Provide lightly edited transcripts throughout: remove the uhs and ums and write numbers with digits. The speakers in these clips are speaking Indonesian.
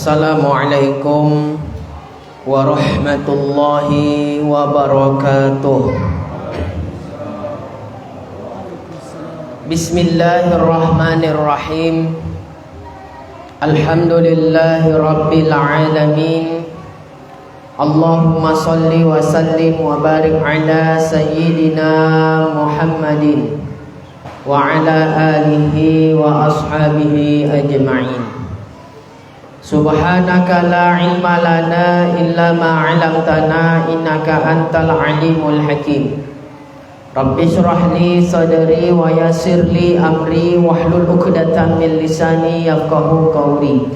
Assalamualaikum warahmatullahi wabarakatuh. Bismillahirrahmanirrahim. Alhamdulillahi rabbil alamin. Allahumma salli wa sallim wa barik ala sayyidina Muhammadin wa ala alihi wa ashabihi ajma'in. Subhanaka la ilma lana illa ma 'allamtana innaka antal alimul hakim. Rabbi shrah li sadri wa yassir li amri wahlul 'uqdatam min lisani yafqahu qawli.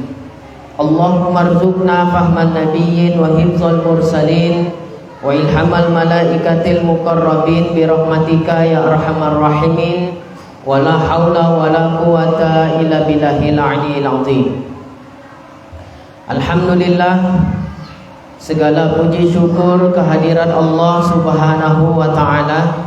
Allahumma arzuqna fahman nabiyyin wa hifdzal mursalin wa ilhamal malaikatil muqarrabin bi rahmatika ya arhamar rahimin. Wa la haula wa la quwata illa billahil aliyyil azim. Alhamdulillah, segala puji syukur kehadirat Allah Subhanahu wa ta'ala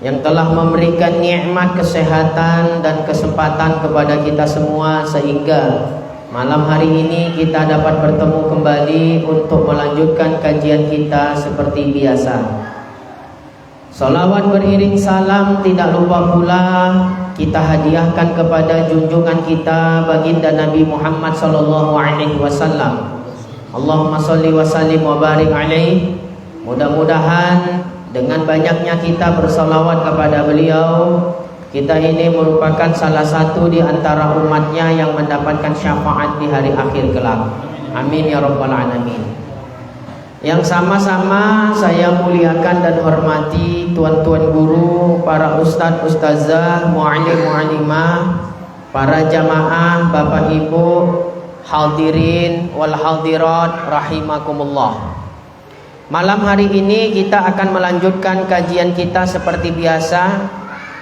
yang telah memberikan nikmat kesehatan dan kesempatan kepada kita semua sehingga malam hari ini kita dapat bertemu kembali untuk melanjutkan kajian kita seperti biasa. Salawat beriring salam tidak lupa pula kita hadiahkan kepada junjungan kita baginda Nabi Muhammad sallallahu alaihi wasallam. Allahumma shalli wa sallim wa barik alaihi. Mudah-mudahan dengan banyaknya kita bersalawat kepada beliau, kita ini merupakan salah satu di antara umatnya yang mendapatkan syafaat di hari akhir kelak. Amin ya rabbal alamin. Yang sama-sama saya muliakan dan hormati tuan-tuan guru, para ustadz, ustazah, mu'allim, mu'allimah, para jamaah, bapak ibu, hadirin wal hadirat rahimakumullah. Malam hari ini kita akan melanjutkan kajian kita seperti biasa.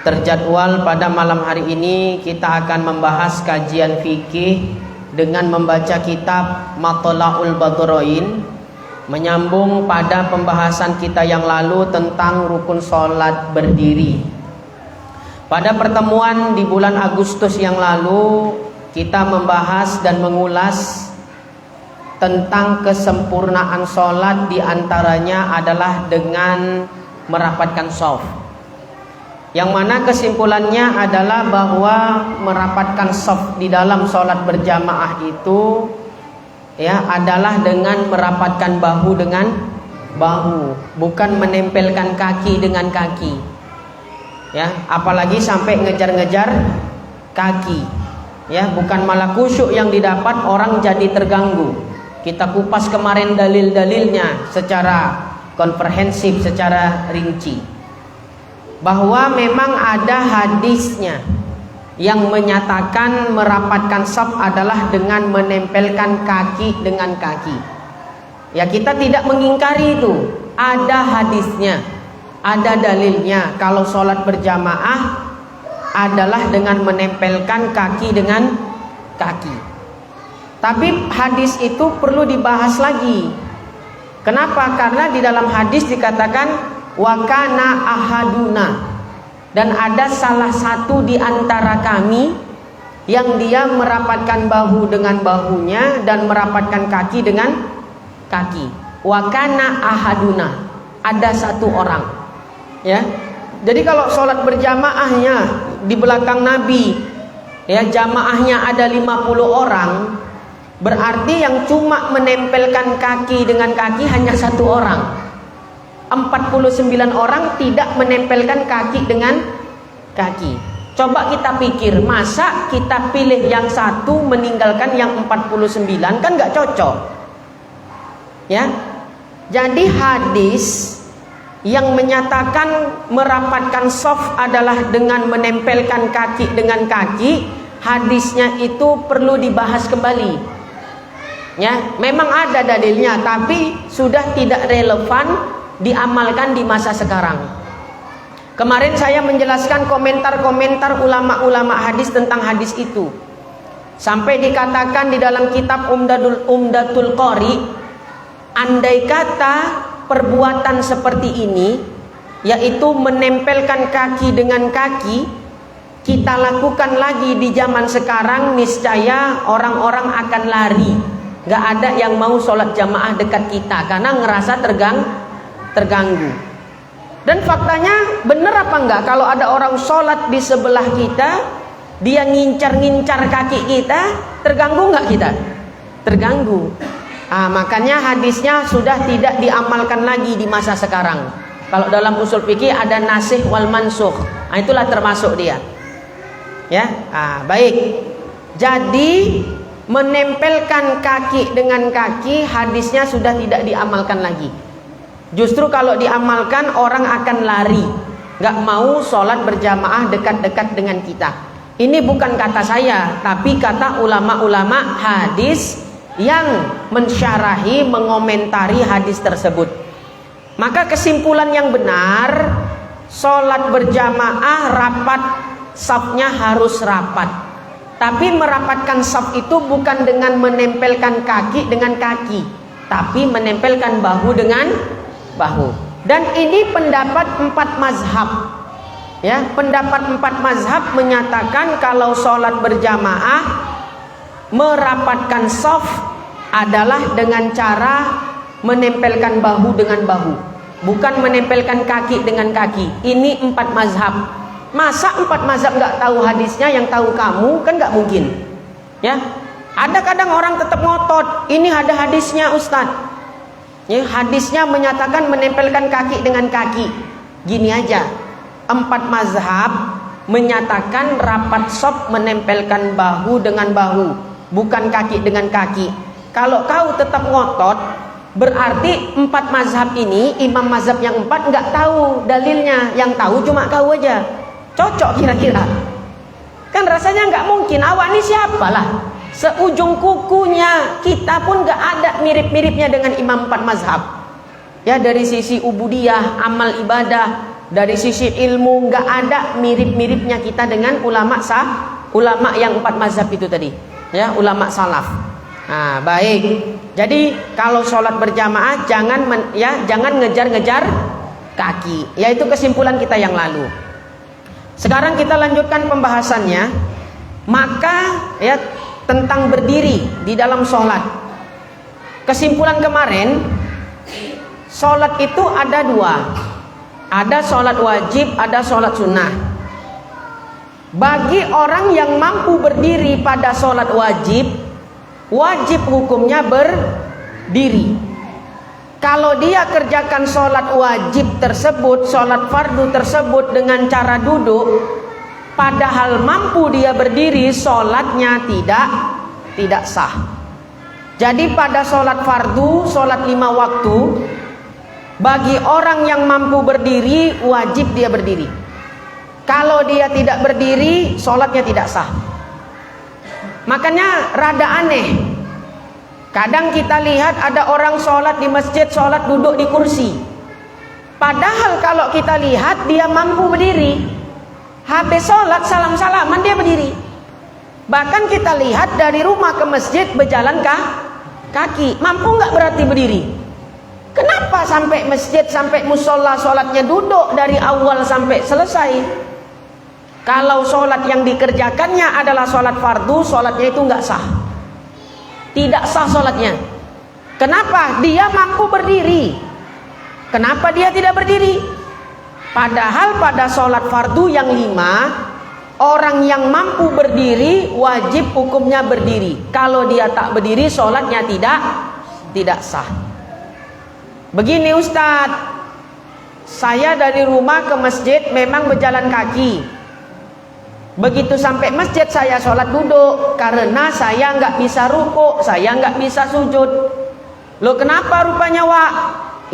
Terjadwal pada malam hari ini kita akan membahas kajian fikih dengan membaca kitab Matla'ul Badrain, menyambung pada pembahasan kita yang lalu tentang rukun sholat berdiri. Pada pertemuan di bulan Agustus yang lalu kita membahas dan mengulas tentang kesempurnaan sholat, diantaranya adalah dengan merapatkan shaf. Yang mana kesimpulannya adalah bahwa merapatkan shaf di dalam sholat berjamaah itu adalah dengan merapatkan bahu dengan bahu, bukan menempelkan kaki dengan kaki. Apalagi sampai ngejar-ngejar kaki. Bukan malah khusyuk yang didapat, orang jadi terganggu. Kita kupas kemarin dalil-dalilnya secara komprehensif, secara rinci. Bahwa memang ada hadisnya yang menyatakan merapatkan shaf adalah dengan menempelkan kaki dengan kaki. Kita tidak mengingkari itu. Ada hadisnya, ada dalilnya. Kalau sholat berjamaah adalah dengan menempelkan kaki dengan kaki. Tapi hadis itu perlu dibahas lagi. Kenapa? Karena di dalam hadis dikatakan wa kana ahaduna, dan ada salah satu di antara kami yang dia merapatkan bahu dengan bahunya dan merapatkan kaki dengan kaki. Wa kana ahaduna, ada satu orang. Jadi kalau sholat berjamaahnya di belakang Nabi, jamaahnya ada 50 orang, berarti yang cuma menempelkan kaki dengan kaki hanya satu orang. 49 orang tidak menempelkan kaki dengan kaki. Coba kita pikir, masa kita pilih yang satu meninggalkan yang 49? Kan gak cocok. Jadi hadis yang menyatakan merapatkan shaf adalah dengan menempelkan kaki dengan kaki, hadisnya itu perlu dibahas kembali. Memang ada dalilnya, tapi sudah tidak relevan diamalkan di masa sekarang. Kemarin saya menjelaskan komentar-komentar ulama-ulama hadis tentang hadis itu. Sampai dikatakan di dalam kitab Umdatul Qari, andai kata perbuatan seperti ini, yaitu menempelkan kaki dengan kaki, kita lakukan lagi di zaman sekarang, niscaya orang-orang akan lari Nggak ada yang mau sholat jamaah dekat kita karena ngerasa terganggu. Dan faktanya benar apa enggak kalau ada orang sholat di sebelah kita, dia ngincar-ngincar kaki kita, terganggu nggak kita? Terganggu. Makanya hadisnya sudah tidak diamalkan lagi di masa sekarang. Kalau dalam usul fikih ada nasikh wal mansukh. Itulah termasuk dia. Ya, baik. Jadi menempelkan kaki dengan kaki, hadisnya sudah tidak diamalkan lagi. Justru kalau diamalkan orang akan lari, nggak mau sholat berjamaah dekat-dekat dengan kita. Ini bukan kata saya, tapi kata ulama-ulama hadis yang mensyarahi, mengomentari hadis tersebut. Maka kesimpulan yang benar, sholat berjamaah rapat, safnya harus rapat. Tapi merapatkan saf itu bukan dengan menempelkan kaki dengan kaki, tapi menempelkan bahu dengan bahu. Dan ini pendapat 4 mazhab. Ya, pendapat 4 mazhab menyatakan kalau sholat berjamaah merapatkan saf adalah dengan cara menempelkan bahu dengan bahu, bukan menempelkan kaki dengan kaki. Ini 4 mazhab. Masa 4 mazhab nggak tahu hadisnya, yang tahu kamu? Kan nggak mungkin. Ya, ada kadang orang tetap ngotot, ini ada hadisnya Ustadz. Ya, hadisnya menyatakan menempelkan kaki dengan kaki. Gini aja, 4 mazhab menyatakan rapat saf menempelkan bahu dengan bahu, bukan kaki dengan kaki. Kalau kau tetap ngotot, berarti 4 mazhab ini, imam mazhab yang 4 nggak tahu dalilnya, yang tahu cuma kau aja. Cocok kira-kira? Kan rasanya nggak mungkin. Awak ini siapalah? Seujung kukunya kita pun nggak ada mirip-miripnya dengan imam 4 mazhab. Ya, dari sisi ubudiyah, amal ibadah, dari sisi ilmu, nggak ada mirip-miripnya kita dengan ulama yang 4 mazhab itu tadi. Ya, ulama salaf. Baik. Jadi kalau sholat berjamaah jangan ngejar-ngejar kaki. Yaitu kesimpulan kita yang lalu. Sekarang kita lanjutkan pembahasannya. Maka ya, tentang berdiri di dalam sholat. Kesimpulan kemarin, sholat itu ada 2. Ada sholat wajib, ada sholat sunnah. Bagi orang yang mampu berdiri pada sholat wajib, wajib hukumnya berdiri. Kalau dia kerjakan sholat wajib tersebut, sholat fardu tersebut dengan cara duduk, padahal mampu dia berdiri, sholatnya tidak sah. Jadi pada sholat fardu, sholat 5 waktu, bagi orang yang mampu berdiri, wajib dia berdiri. Kalau dia tidak berdiri, sholatnya tidak sah. Makanya rada aneh. Kadang kita lihat ada orang sholat di masjid, sholat duduk di kursi. Padahal kalau kita lihat dia mampu berdiri. Habis sholat salam-salaman dia berdiri. Bahkan kita lihat dari rumah ke masjid berjalan kaki. Mampu nggak berarti berdiri? Kenapa sampai masjid, sampai musola sholatnya duduk dari awal sampai selesai? Kalau sholat yang dikerjakannya adalah sholat fardu, sholatnya itu nggak sah. Tidak sah sholatnya. Kenapa? Dia mampu berdiri. Kenapa dia tidak berdiri? Padahal pada sholat fardu yang 5, orang yang mampu berdiri wajib hukumnya berdiri. Kalau dia tak berdiri, sholatnya tidak sah. Begini Ustadz, saya dari rumah ke masjid memang berjalan kaki. Begitu sampai masjid saya sholat duduk, karena saya nggak bisa rukuk, saya nggak bisa sujud. Loh kenapa rupanya Wak?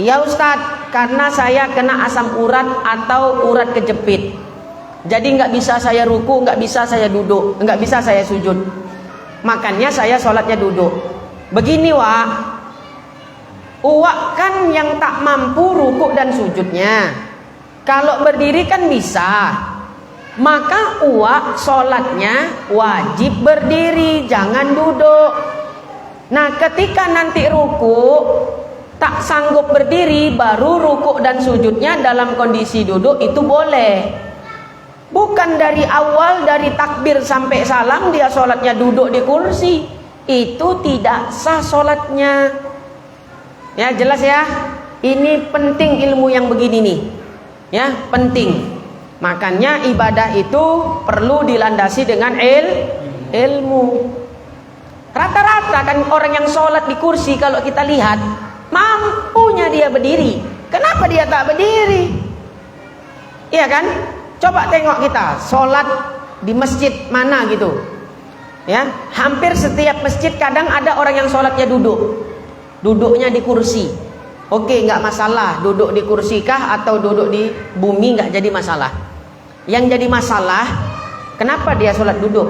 Iya Ustadz, karena saya kena asam urat atau urat kejepit. Jadi nggak bisa saya ruku, nggak bisa saya duduk, nggak bisa saya sujud. Makanya saya sholatnya duduk. Begini Wak, Uwak kan yang tak mampu ruku dan sujudnya. Kalau berdiri kan bisa. Maka uwak sholatnya wajib berdiri, jangan duduk. Nah ketika nanti ruku tak sanggup berdiri, baru ruku dan sujudnya dalam kondisi duduk itu boleh. Bukan dari awal, dari takbir sampai salam dia sholatnya duduk di kursi. itu tidak sah sholatnya. Ya, jelas ya. Ini penting ilmu yang begini nih. Ya, penting. Makanya ibadah itu perlu dilandasi dengan ilmu. Rata-rata kan orang yang sholat di kursi, kalau kita lihat mampunya dia berdiri. Kenapa dia tak berdiri? Iya kan? Coba tengok kita sholat di masjid mana gitu. Ya, hampir setiap masjid kadang ada orang yang sholatnya duduk. Duduknya di kursi. Oke, nggak masalah duduk di kursi kah atau duduk di bumi, nggak jadi masalah. Yang jadi masalah, kenapa dia sholat duduk?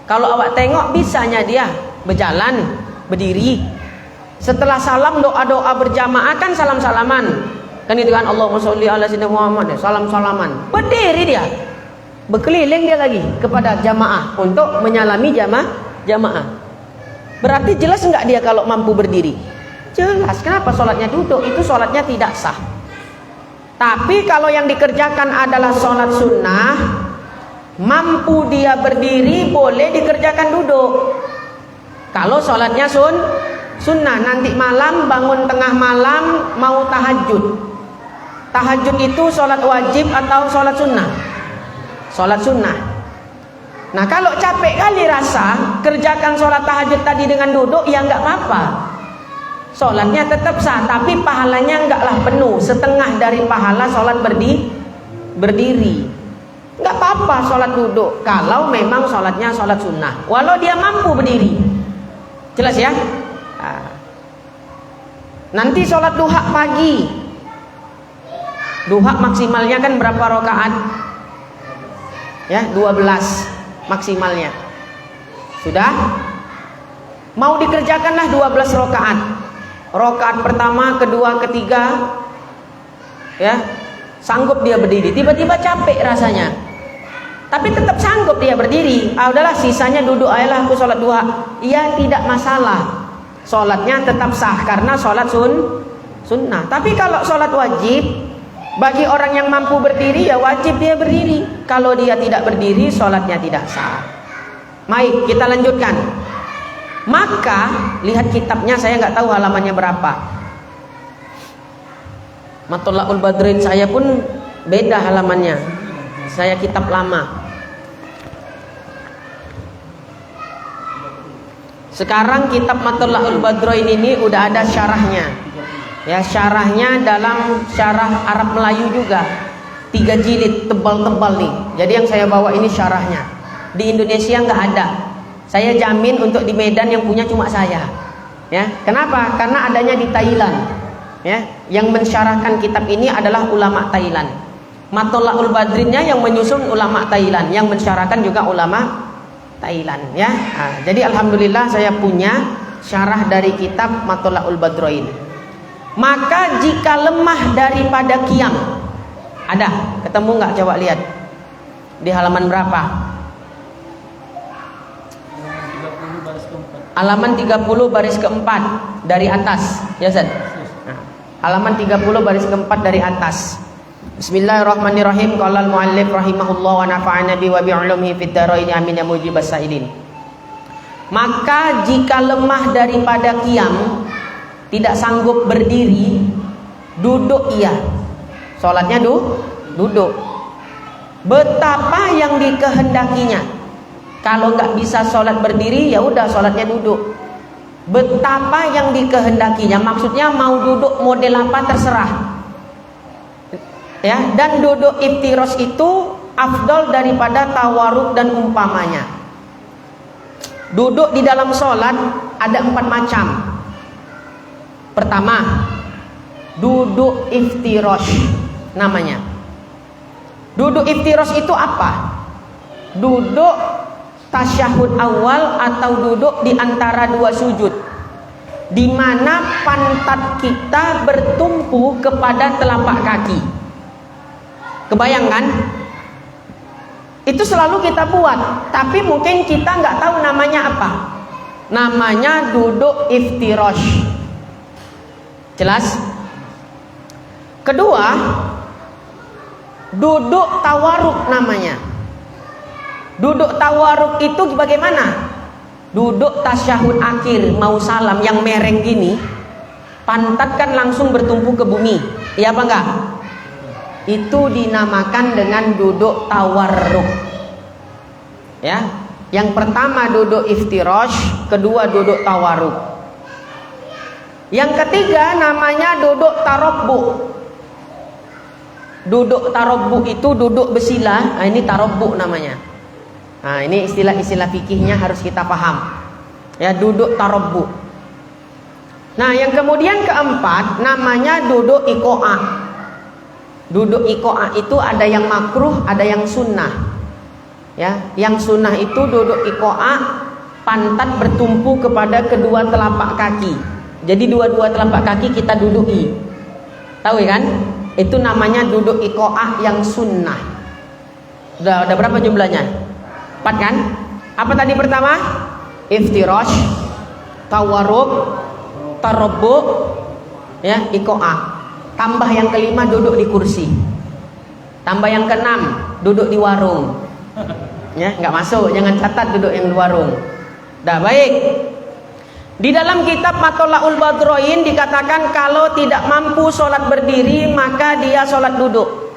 Kalau awak tengok bisanya dia berjalan, berdiri. Setelah salam doa-doa berjamaah kan salam-salaman. Kan itu kan Allahumma sholli ala sayyidina Muhammad, salam-salaman. Berdiri dia. Berkeliling dia lagi kepada jamaah untuk menyalami jamaah. Berarti jelas enggak dia kalau mampu berdiri? Jelas. Kenapa sholatnya duduk? Itu sholatnya tidak sah. Tapi kalau yang dikerjakan adalah sholat sunnah, mampu dia berdiri, boleh dikerjakan duduk. Kalau sholatnya sunnah, nanti malam bangun tengah malam mau tahajud. Tahajud itu sholat wajib atau sholat sunnah? Sholat sunnah. Nah, kalau capek kali rasa kerjakan sholat tahajud tadi dengan duduk, ya nggak apa-apa. Sholatnya tetap sah, tapi pahalanya enggaklah penuh, setengah dari pahala sholat berdiri. Nggak apa-apa sholat duduk kalau memang sholatnya sholat sunnah, walau dia mampu berdiri. Jelas ya? Nanti sholat duha pagi. Duha maksimalnya kan berapa rakaat? Ya, 12 maksimalnya. Sudah? Mau dikerjakanlah 12 rakaat. Rakaat pertama, kedua, ketiga, ya, sanggup dia berdiri. Tiba-tiba capek rasanya, tapi tetap sanggup dia berdiri. Udahlah, sisanya duduk ayolah aku sholat duha. Iya, tidak masalah. Sholatnya tetap sah karena sholat sunnah. Tapi kalau sholat wajib, bagi orang yang mampu berdiri, ya wajib dia berdiri. Kalau dia tidak berdiri, sholatnya tidak sah. Baik, kita lanjutkan. Maka lihat kitabnya, saya nggak tahu halamannya berapa. Matlaul Badrin saya pun beda halamannya. Saya kitab lama. Sekarang kitab Matlaul Badrin ini udah ada syarahnya. Ya, syarahnya dalam syarah Arab Melayu juga. 3 jilid tebal-tebal nih. Jadi yang saya bawa ini syarahnya. Di Indonesia nggak ada. Saya jamin untuk di Medan yang punya cuma saya. Ya, kenapa? Karena adanya di Thailand. Ya, yang mensyarahkan kitab ini adalah ulama Thailand. Matlaul Badrinnya yang menyusun ulama Thailand, yang mensyarahkan juga ulama Thailand. Ya, jadi alhamdulillah saya punya syarah dari kitab Matlaul Badrin. Maka jika lemah daripada qiyam, ada ketemu nggak? Coba lihat di halaman berapa? Halaman 30 baris keempat dari atas, ya Zat. Halaman 30 baris keempat dari atas. Bismillahirrahmanirrahim. Qala al-muallif rahimahullah wa nafa'ana bi wa bi ulumihi fid dharain amin ya mujibas sa'ilin. Maka jika lemah daripada qiyam, tidak sanggup berdiri, duduk ia. Salatnya duduk. Betapa yang dikehendakinya. Kalau nggak bisa sholat berdiri, ya udah sholatnya duduk. Betapa yang dikehendakinya, maksudnya mau duduk model apa terserah. Ya, dan duduk iftiros itu afdol daripada tawaruk dan umpamanya. Duduk di dalam sholat ada 4 macam. Pertama, duduk iftiros namanya. Duduk iftiros itu apa? Duduk tasyahud awal atau duduk di antara 2 sujud, di mana pantat kita bertumpu kepada telapak kaki. Kebayangkan? Itu selalu kita buat, tapi mungkin kita nggak tahu namanya apa. Namanya duduk iftirosh. Jelas? Kedua, duduk tawaruk namanya. Duduk tawaruk itu bagaimana? duduk tasyahud akhir mau salam yang mereng gini, pantat kan langsung bertumpu ke bumi, iya apa enggak? Itu dinamakan dengan duduk tawarruk. Ya, yang pertama duduk iftirash, kedua duduk tawarruk. Yang ketiga namanya duduk tarabbu. Duduk tarabbu itu duduk bersila. Nah, ini tarabbu namanya. Nah, ini istilah-istilah fikihnya harus kita paham. Ya, duduk tarabbu. Nah, yang kemudian keempat namanya duduk iqo'ah. Duduk iqo'ah itu ada yang makruh, ada yang sunnah. Ya, yang sunnah itu duduk iqo'ah, pantat bertumpu kepada kedua telapak kaki. Jadi dua-dua telapak kaki kita duduki. Tahu ya kan? Itu namanya duduk iqo'ah yang sunnah. Udah berapa jumlahnya? 4 kan? Apa tadi pertama? Iftirash, tawarruk, tarabbu, ya, iqo'ah. Tambah yang kelima duduk di kursi. Tambah yang keenam duduk di warung. Ya, nggak masuk, jangan catat duduk yang di warung. Dah baik. Di dalam kitab Matolaul Badroin dikatakan kalau tidak mampu sholat berdiri maka dia sholat duduk.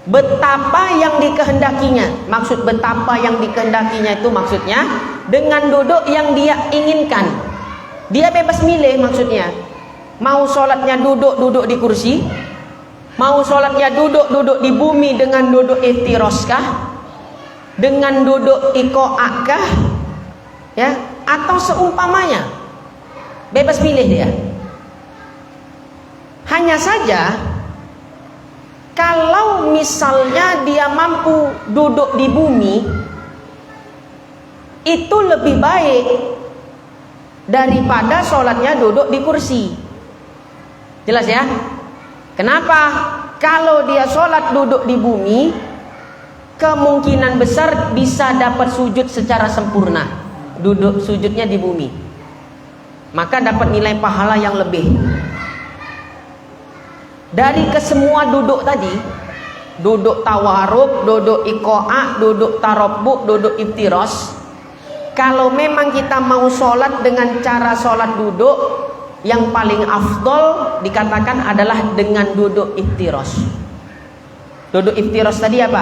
Betapa yang dikehendakinya. Maksud betapa yang dikehendakinya itu maksudnya dengan duduk yang dia inginkan. Dia bebas milih maksudnya. Mau sholatnya duduk di kursi, mau sholatnya duduk di bumi dengan duduk iftirash kah, dengan duduk iqo'ah kah, ya, atau seumpamanya, bebas pilih dia. Hanya saja kalau misalnya dia mampu duduk di bumi, itu lebih baik daripada sholatnya duduk di kursi. Jelas ya? Kenapa? Kalau dia sholat duduk di bumi, kemungkinan besar bisa dapat sujud secara sempurna. Duduk sujudnya di bumi, maka dapat nilai pahala yang lebih. Dari kesemua duduk tadi, duduk tawarruk, duduk iqo'ah, duduk tarabbu, duduk iftirash, kalau memang kita mau sholat dengan cara sholat duduk, yang paling afdol dikatakan adalah dengan duduk iftirash. Duduk iftirash tadi apa?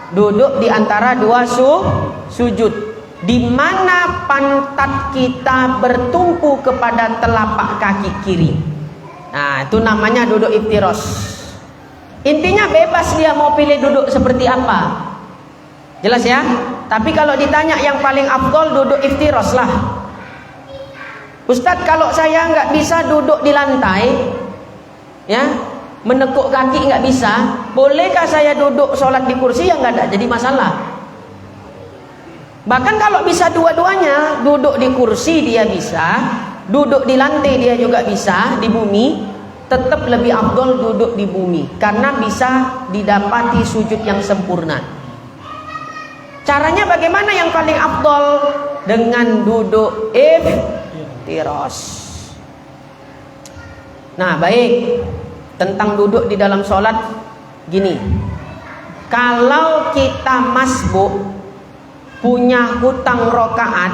Duduk di antara dua sujud, di mana pantat kita bertumpu kepada telapak kaki kiri. Nah, itu namanya duduk iftirash. Intinya bebas dia mau pilih duduk seperti apa. Jelas ya? Tapi kalau ditanya yang paling afdol duduk iftirash lah. Ustadz, kalau saya nggak bisa duduk di lantai, ya, menekuk kaki nggak bisa, bolehkah saya duduk sholat di kursi? Ya nggak ada, jadi masalah. Bahkan kalau bisa dua-duanya, duduk di kursi dia bisa, duduk di lantai dia juga bisa, di bumi, tetap lebih afdol duduk di bumi, karena bisa didapati sujud yang sempurna. Caranya bagaimana yang paling afdol? Dengan duduk iftirash. Nah, baik, tentang duduk di dalam sholat gini. Kalau kita masbuk, punya hutang rokaat,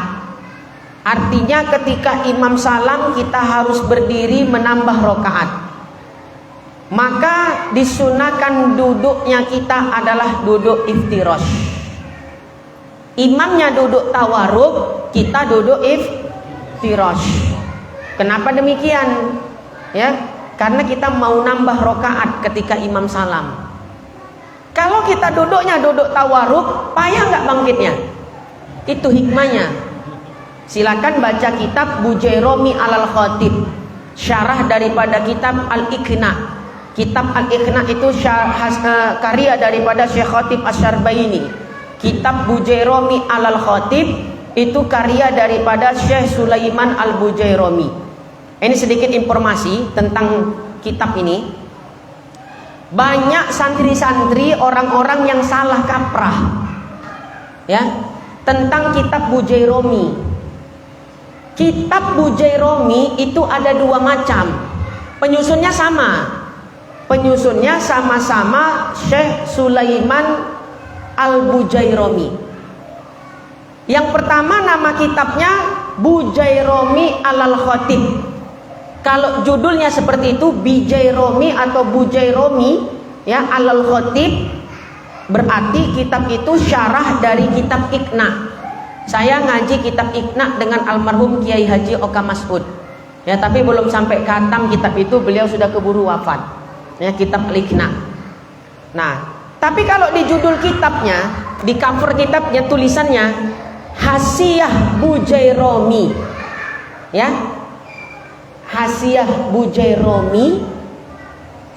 artinya ketika imam salam kita harus berdiri menambah rokaat, maka disunahkan duduknya kita adalah duduk iftirash. Imamnya duduk tawarruk, kita duduk iftirash. Kenapa demikian? Ya, karena kita mau nambah rokaat ketika imam salam. Kalau kita duduknya duduk tawarruk, payah nggak bangkitnya? Itu hikmahnya. Silakan baca kitab Bujairomi alal Khatib, syarah daripada kitab Al-Iqna. Kitab Al-Iqna itu karya daripada Syekh Khatib Asy-Syarbaini. Kitab Bujairomi alal Khatib itu karya daripada Syekh Sulaiman Al-Bujairomi. Ini sedikit informasi tentang kitab ini. Banyak santri-santri, orang-orang yang salah kaprah, ya, tentang kitab Bujairomi. Kitab Bujairomi itu ada dua macam. Penyusunnya sama. Penyusunnya sama-sama Syekh Sulaiman Al-Bujairomi. Yang pertama nama kitabnya Bujairomi alal khatib. Kalau judulnya seperti itu, Bijairomi atau Bujairomi ya alal khatib, berarti kitab itu syarah dari kitab Iqna. Saya ngaji kitab Iqna dengan almarhum Kiai Haji Oka Mas'ud. Ya, tapi belum sampai khatam kitab itu, beliau sudah keburu wafat. Ya, kitab Iqna. Nah, tapi kalau di judul kitabnya, di cover kitabnya tulisannya Hasiyah Bujairomi. Ya. Hasiyah Bujairomi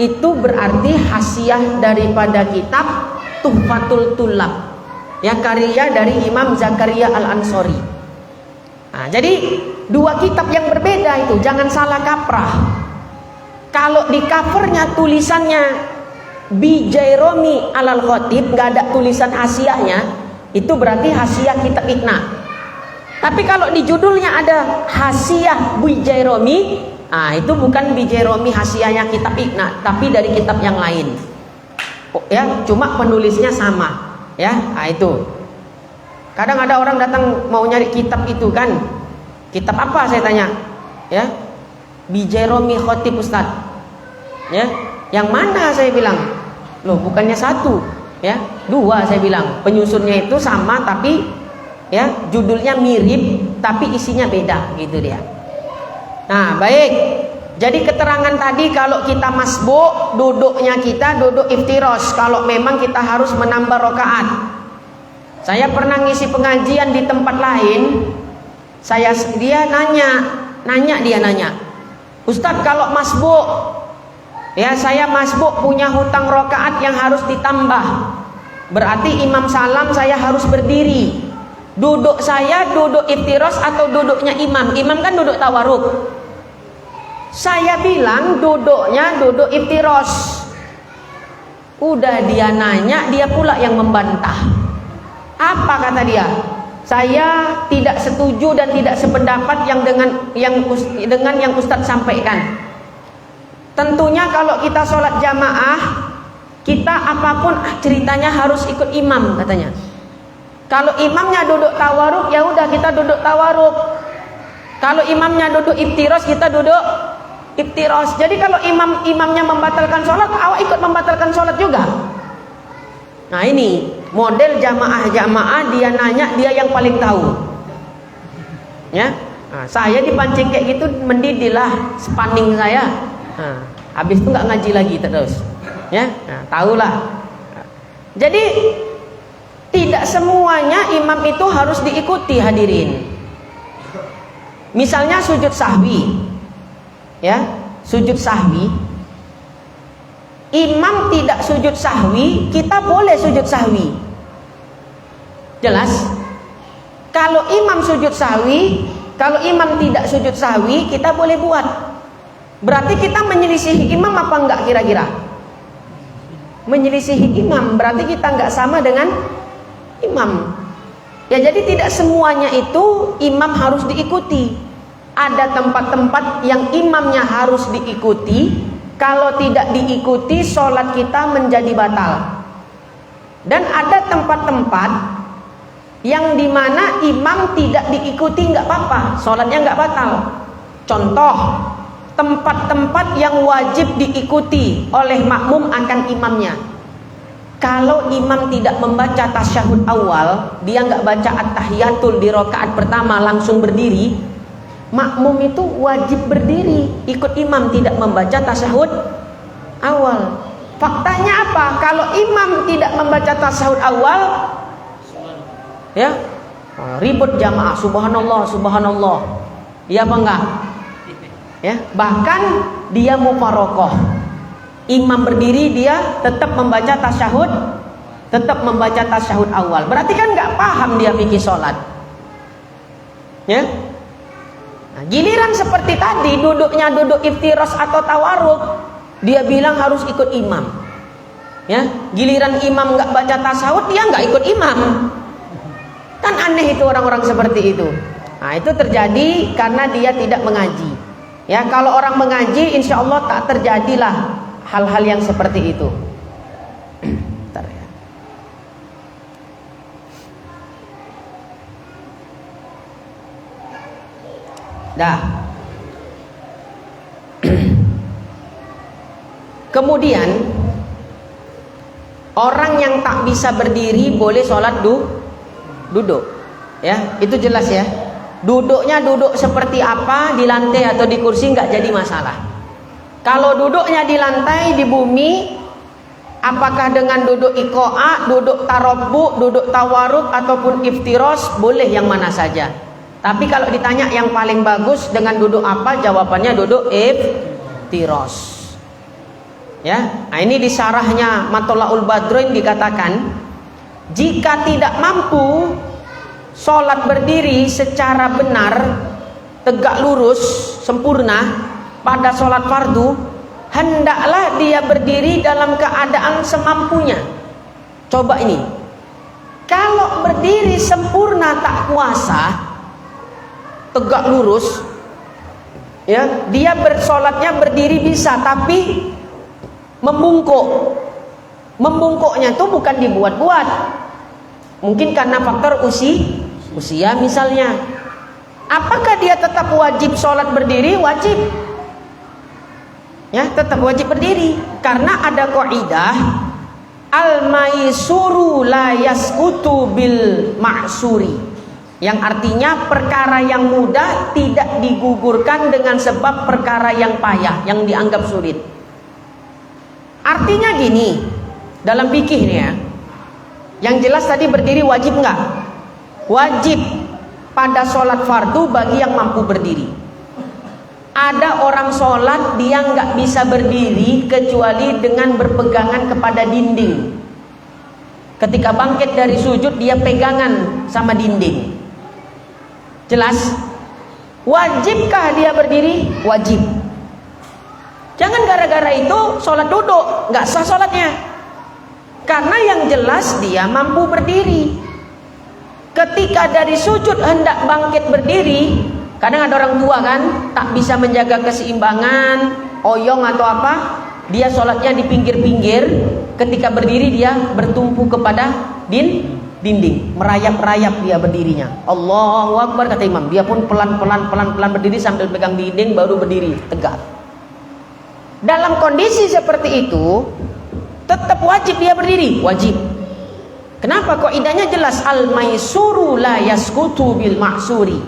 itu berarti hasiyah daripada kitab Tuhfatul Tulab. Ya, karya dari Imam Zakaria Al-Ansori. Nah, jadi dua kitab yang berbeda itu, jangan salah kaprah. Kalau di covernya tulisannya Bijairomi alal khatib, nggak ada tulisan hasiyahnya, itu berarti hasiyah kitab Iqna. Tapi kalau di judulnya ada Hasiyah Bijairomi, ah itu bukan Bijairomi hasiyahnya kitab Iqna, tapi dari kitab yang lain. Oh, ya, cuma penulisnya sama. Ya, nah itu. Kadang ada orang datang mau nyari kitab itu kan. Kitab apa saya tanya? Ya. Bijairomi Khatib Ustaz. Ya. Yang mana saya bilang? Loh, bukannya satu, ya. Dua saya bilang. Penyusunnya itu sama tapi ya, judulnya mirip tapi isinya beda gitu dia. Nah, baik. Jadi keterangan tadi kalau kita masbuk, duduknya kita duduk iftiros kalau memang kita harus menambah rakaat. Saya pernah ngisi pengajian di tempat lain. Dia nanya, Ustadz kalau masbuk, ya saya masbuk punya hutang rakaat yang harus ditambah. Berarti imam salam saya harus berdiri. Duduk saya duduk iftiros atau duduknya imam? Imam kan duduk tawaruk. Saya bilang duduknya duduk iftiros. Udah dia nanya, dia pula yang membantah. Apa kata dia? Saya tidak setuju dan tidak sependapat dengan yang Ustadz sampaikan. Tentunya kalau kita sholat jamaah, kita apapun ceritanya harus ikut imam katanya. Kalau imamnya duduk tawaruk, ya udah kita duduk tawaruk. Kalau imamnya duduk iftiros, kita duduk iftiros. Jadi kalau imamnya membatalkan sholat, awak ikut membatalkan sholat juga. Nah ini model jamaah dia nanya, dia yang paling tahu. Ya, nah, saya dipancing kayak gitu mendidihlah spanning saya. Nah, habis itu nggak ngaji lagi terus. Ya, nah, tahulah. Jadi tidak semuanya imam itu harus diikuti hadirin. Misalnya sujud sahwi. Ya, sujud sahwi. Imam tidak sujud sahwi, kita boleh sujud sahwi. Jelas? Kalau imam sujud sahwi, kalau imam tidak sujud sahwi, kita boleh buat. Berarti kita menyelisihi imam apa enggak kira-kira? Menyelisihi imam, berarti kita enggak sama dengan imam. Ya, jadi tidak semuanya itu imam harus diikuti. Ada tempat-tempat yang imamnya harus diikuti. Kalau tidak diikuti, sholat kita menjadi batal. Dan ada tempat-tempat yang dimana imam tidak diikuti, nggak apa-apa, sholatnya nggak batal. Contoh, tempat-tempat yang wajib diikuti oleh makmum akan imamnya. Kalau imam tidak membaca tasyahud awal, dia nggak baca at-tahiyatul di rakaat pertama langsung berdiri, makmum itu wajib berdiri ikut imam tidak membaca tasyahud awal. Faktanya apa? Kalau imam tidak membaca tasyahud awal, ya ribut jamaah, subhanallah, subhanallah. Iya apa enggak? Ya, bahkan dia mufarokoh. Imam berdiri, dia tetap membaca tasyahud, tetap membaca tasyahud awal. Berarti kan nggak paham dia fikih sholat. Ya. Nah, giliran seperti tadi, duduknya duduk iftiros atau tawaruk, dia bilang harus ikut imam. Ya, giliran imam nggak baca tasyahud, dia nggak ikut imam. Kan aneh itu orang-orang seperti itu. Nah, itu terjadi karena dia tidak mengaji. Ya, kalau orang mengaji, insya Allah tak terjadilah hal-hal yang seperti itu. Bentar ya. Dah. Kemudian orang yang tak bisa berdiri boleh sholat duduk. Ya, itu jelas ya. Duduknya duduk seperti apa, di lantai atau di kursi nggak jadi masalah. Kalau duduknya di lantai, di bumi, apakah dengan duduk iqo'a, duduk tarabbu, duduk tawaruk ataupun iftiros, boleh yang mana saja. Tapi kalau ditanya yang paling bagus dengan duduk apa, jawabannya duduk iftiros. Ya, nah ini di syarahnya Matlaul Badruin dikatakan, jika tidak mampu sholat berdiri secara benar, tegak lurus, sempurna pada sholat fardu, hendaklah dia berdiri dalam keadaan semampunya. Coba ini, kalau berdiri sempurna tak kuasa, tegak lurus, ya, dia bersolatnya berdiri bisa, tapi membungkuknya itu bukan dibuat-buat, mungkin karena faktor usia misalnya. Apakah dia tetap wajib sholat berdiri? Wajib, ya, tetap wajib berdiri, karena ada kaidah al-maisuru la yasqutu bil ma'suri, yang artinya perkara yang mudah tidak digugurkan dengan sebab perkara yang payah, yang dianggap sulit. Artinya gini, dalam fikih nih ya, yang jelas tadi berdiri wajib enggak? Wajib pada sholat fardu bagi yang mampu berdiri. Ada orang sholat dia nggak bisa berdiri kecuali dengan berpegangan kepada dinding. Ketika bangkit dari sujud dia pegangan sama dinding. Jelas? Wajibkah dia berdiri? Wajib. Jangan gara-gara itu sholat duduk, nggak sah sholatnya. Karena yang jelas dia mampu berdiri. Ketika dari sujud hendak bangkit berdiri, kadang ada orang tua kan, tak bisa menjaga keseimbangan, oyong atau apa, dia sholatnya di pinggir-pinggir. Ketika berdiri dia bertumpu kepada dinding, merayap-rayap dia berdirinya. Allahu Akbar kata imam, dia pun pelan-pelan berdiri sambil pegang dinding baru berdiri tegak. Dalam kondisi seperti itu tetap wajib dia berdiri, wajib. Kenapa? Kaidahnya jelas, al-maisuru la yasqutu bil ma'suri.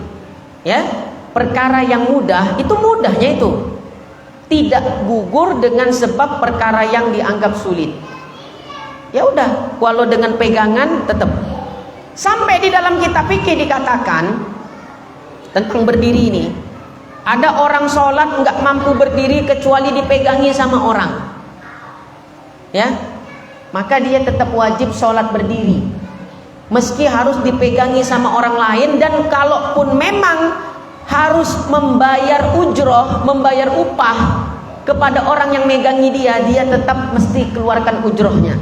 Ya, perkara yang mudah itu mudahnya itu tidak gugur dengan sebab perkara yang dianggap sulit. Ya udah, walau dengan pegangan tetap. Sampai di dalam kitab fikih dikatakan tentang berdiri ini, ada orang sholat nggak mampu berdiri kecuali dipegangi sama orang, ya, maka dia tetap wajib sholat berdiri, meski harus dipegangi sama orang lain. Dan kalaupun memang harus membayar ujroh, membayar upah kepada orang yang megangi dia, dia tetap mesti keluarkan ujrohnya.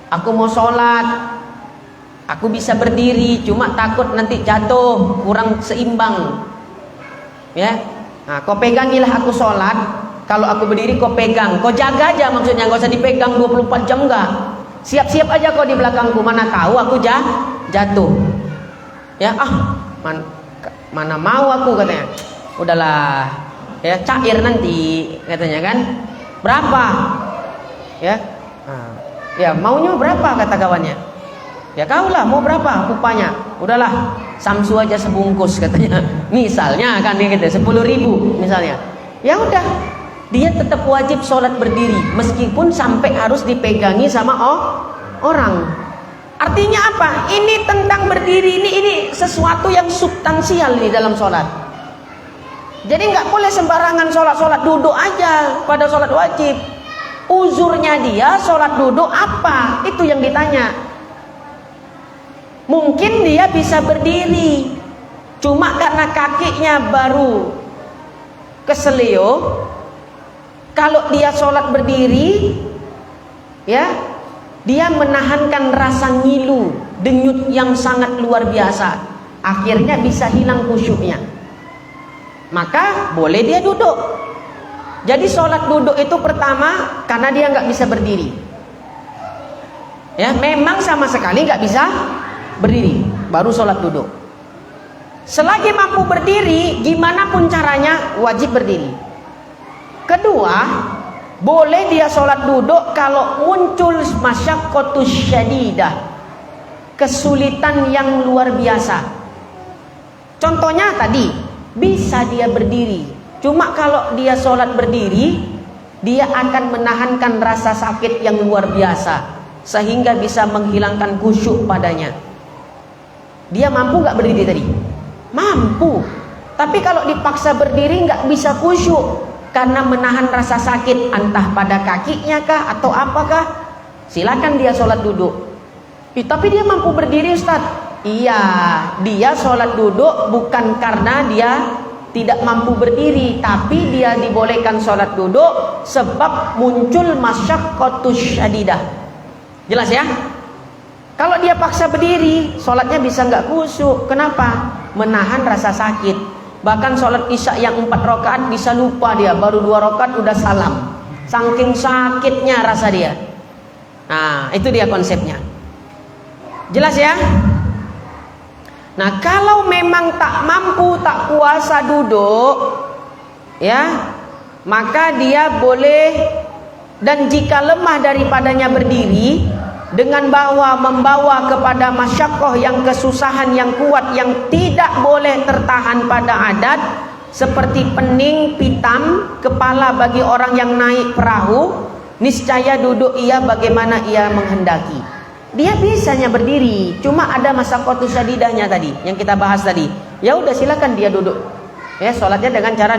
Aku mau sholat, aku bisa berdiri, cuma takut nanti jatuh, kurang seimbang. Ya, nah, kau pegangilah aku sholat. Kalau aku berdiri kau pegang, kau jaga aja, maksudnya nggak usah dipegang 24 jam enggak. Siap-siap aja kau di belakangku, mana tahu aku jatuh. Ya, mana mau aku katanya. Udahlah, ya cair nanti katanya kan. Berapa? Ya, ya maunya berapa kata kawannya. Ya kau lah mau berapa upahnya? Udahlah, samsu aja sebungkus katanya. Misalnya kan dia gitu, 10.000 misalnya. Ya udah, dia tetap wajib sholat berdiri meskipun sampai harus dipegangi sama orang. Artinya apa? Ini tentang berdiri ini sesuatu yang substansial di dalam sholat. Jadi nggak boleh sembarangan sholat duduk aja pada sholat wajib. Uzurnya dia sholat duduk apa? Itu yang ditanya. Mungkin dia bisa berdiri, cuma karena kakinya baru keseleo. Kalau dia sholat berdiri, ya, dia menahankan rasa ngilu, denyut yang sangat luar biasa. Akhirnya bisa hilang khusyuknya. Maka boleh dia duduk. Jadi sholat duduk itu pertama karena dia nggak bisa berdiri. Ya, memang sama sekali nggak bisa berdiri, baru sholat duduk. Selagi mampu berdiri, gimana pun caranya wajib berdiri. Kedua, boleh dia sholat duduk kalau muncul masyaqqatus syadidah, kesulitan yang luar biasa. Contohnya tadi, bisa dia berdiri. Cuma kalau dia sholat berdiri, dia akan menahankan rasa sakit yang luar biasa, sehingga bisa menghilangkan khusyuk padanya. Dia mampu gak berdiri tadi? Mampu. Tapi kalau dipaksa berdiri gak bisa khusyuk, karena menahan rasa sakit, entah pada kakinya kah atau apakah. Silakan dia sholat duduk. Tapi dia mampu berdiri, Ustaz. Iya, dia sholat duduk bukan karena dia tidak mampu berdiri, tapi dia dibolehkan sholat duduk sebab muncul masyaqqatus syadidah. Jelas ya? Kalau dia paksa berdiri, sholatnya bisa nggak khusyuk. Kenapa? Menahan rasa sakit. Bahkan sholat isya yang 4 rakaat bisa lupa dia, baru 2 rakaat udah salam. Saking sakitnya rasa dia. Nah, itu dia konsepnya. Jelas ya? Nah, kalau memang tak mampu, tak kuasa duduk, ya, maka dia boleh, dan jika lemah daripadanya berdiri, dengan membawa kepada masyaqqah yang kesusahan yang kuat yang tidak boleh tertahan pada adat, seperti pening, pitam, kepala bagi orang yang naik perahu, niscaya duduk ia bagaimana ia menghendaki. Dia bisanya berdiri, cuma ada masyaqqatus syadidahnya tadi yang kita bahas tadi. Ya udah, silakan dia duduk. Ya, sholatnya dengan cara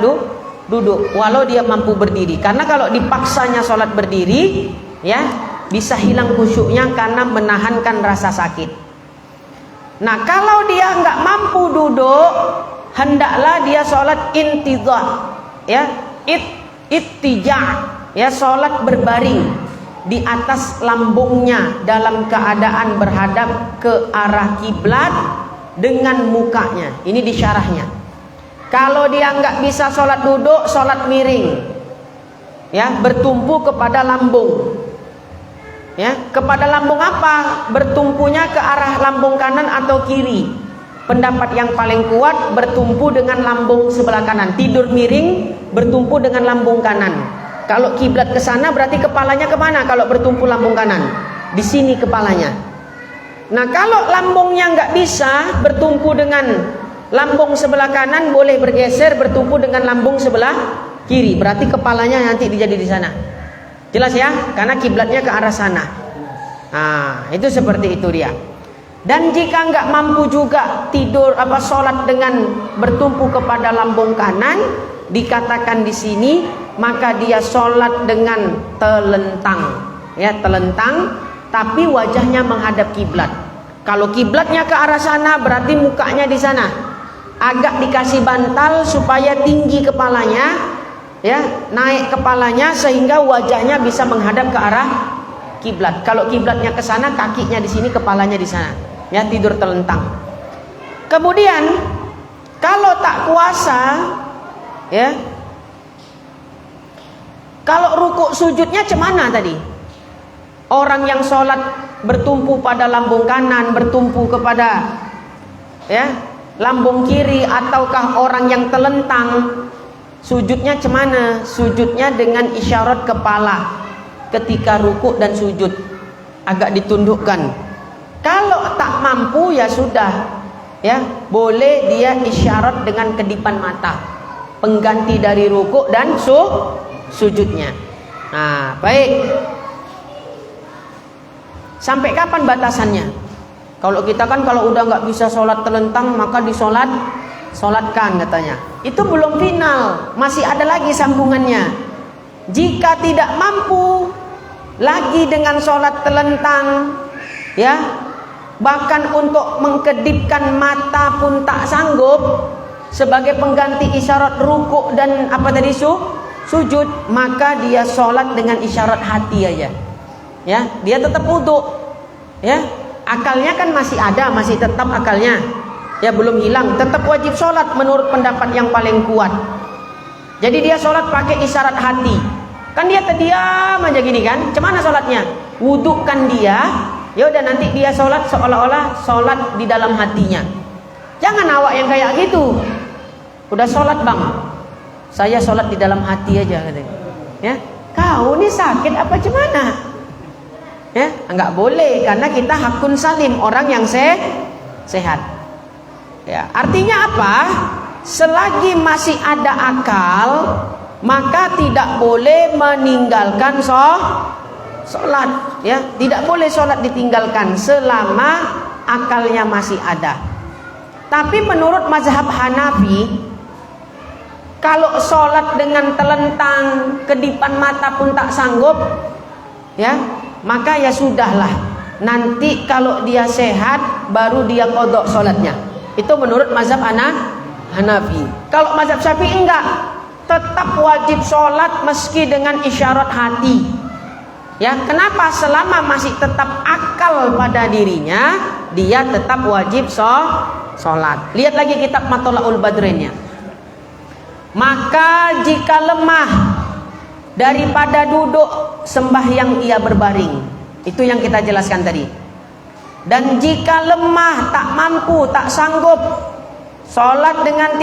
duduk, walau dia mampu berdiri. Karena kalau dipaksanya sholat berdiri, ya, bisa hilang khusyuknya karena menahankan rasa sakit. Nah, kalau dia nggak mampu duduk, hendaklah dia sholat intidhar, ya, ittija, ya, sholat berbaring di atas lambungnya dalam keadaan berhadap ke arah kiblat dengan mukanya. Ini di syarahnya. Kalau dia nggak bisa sholat duduk, sholat miring, ya, bertumpu kepada lambung. Ya, kepada lambung apa? Bertumpunya ke arah lambung kanan atau kiri. Pendapat yang paling kuat bertumpu dengan lambung sebelah kanan. Tidur miring bertumpu dengan lambung kanan. Kalau kiblat ke sana berarti kepalanya kemana? Kalau bertumpu lambung kanan, di sini kepalanya. Nah, kalau lambungnya nggak bisa bertumpu dengan lambung sebelah kanan, boleh bergeser bertumpu dengan lambung sebelah kiri. Berarti kepalanya nanti dijadi di sana. Jelas ya? Karena kiblatnya ke arah sana. Nah, itu seperti itu dia. Dan jika nggak mampu juga tidur sholat dengan bertumpu kepada lambung kanan, dikatakan di sini, maka dia sholat dengan telentang, ya, telentang, tapi wajahnya menghadap kiblat. Kalau kiblatnya ke arah sana, berarti mukanya di sana. Agak dikasih bantal supaya tinggi kepalanya, ya, naik kepalanya sehingga wajahnya bisa menghadap ke arah kiblat. Kalau kiblatnya ke sana, kakinya di sini, kepalanya di sana. Ya, tidur telentang. Kemudian kalau tak kuasa, ya, kalau rukuk sujudnya cemana tadi? Orang yang sholat bertumpu pada lambung kanan, bertumpu kepada, ya, lambung kiri, ataukah orang yang telentang, sujudnya cemana? Sujudnya dengan isyarat kepala ketika rukuk dan sujud, agak ditundukkan. Kalau tak mampu, ya sudah, ya, boleh dia isyarat dengan kedipan mata, pengganti dari rukuk dan sujudnya. Nah, baik. Sampai kapan batasannya? Kalau kita kan kalau udah nggak bisa sholat telentang, maka sholatkan katanya. Itu belum final, masih ada lagi sambungannya. Jika tidak mampu lagi dengan sholat telentang, ya, bahkan untuk mengkedipkan mata pun tak sanggup sebagai pengganti isyarat rukuk dan sujud, maka dia sholat dengan isyarat hati aja. Ya, dia tetap wudu, ya, akalnya kan masih ada, masih tetap akalnya, ya, belum hilang, tetap wajib sholat menurut pendapat yang paling kuat. Jadi dia sholat pakai isyarat hati. Kan dia terdiam aja gini kan, cemana sholatnya? Wudukan dia, ya udah, nanti dia sholat seolah-olah sholat di dalam hatinya. Jangan awak yang kayak gitu. Udah sholat bang, saya sholat di dalam hati aja katanya. Ya, kau ini sakit apa gimana? Ya, enggak boleh karena kita hakun salim, orang yang sehat. Ya, artinya apa? Selagi masih ada akal, maka tidak boleh meninggalkan sholat. Ya, tidak boleh sholat ditinggalkan selama akalnya masih ada. Tapi menurut mazhab Hanafi, kalau sholat dengan telentang, kedipan mata pun tak sanggup, ya, maka ya sudahlah. Nanti kalau dia sehat, baru dia qadha sholatnya. Itu menurut mazhab Hanafi. Kalau mazhab Syafi'i enggak, tetap wajib sholat meski dengan isyarat hati. Ya, kenapa? Selama masih tetap akal pada dirinya, dia tetap wajib sholat. Lihat lagi kitab Matlaul Badrinnya. Maka jika lemah daripada duduk sembahyang ia berbaring. Itu yang kita jelaskan tadi. Dan jika lemah, tak mampu, tak sanggup, sholat dengan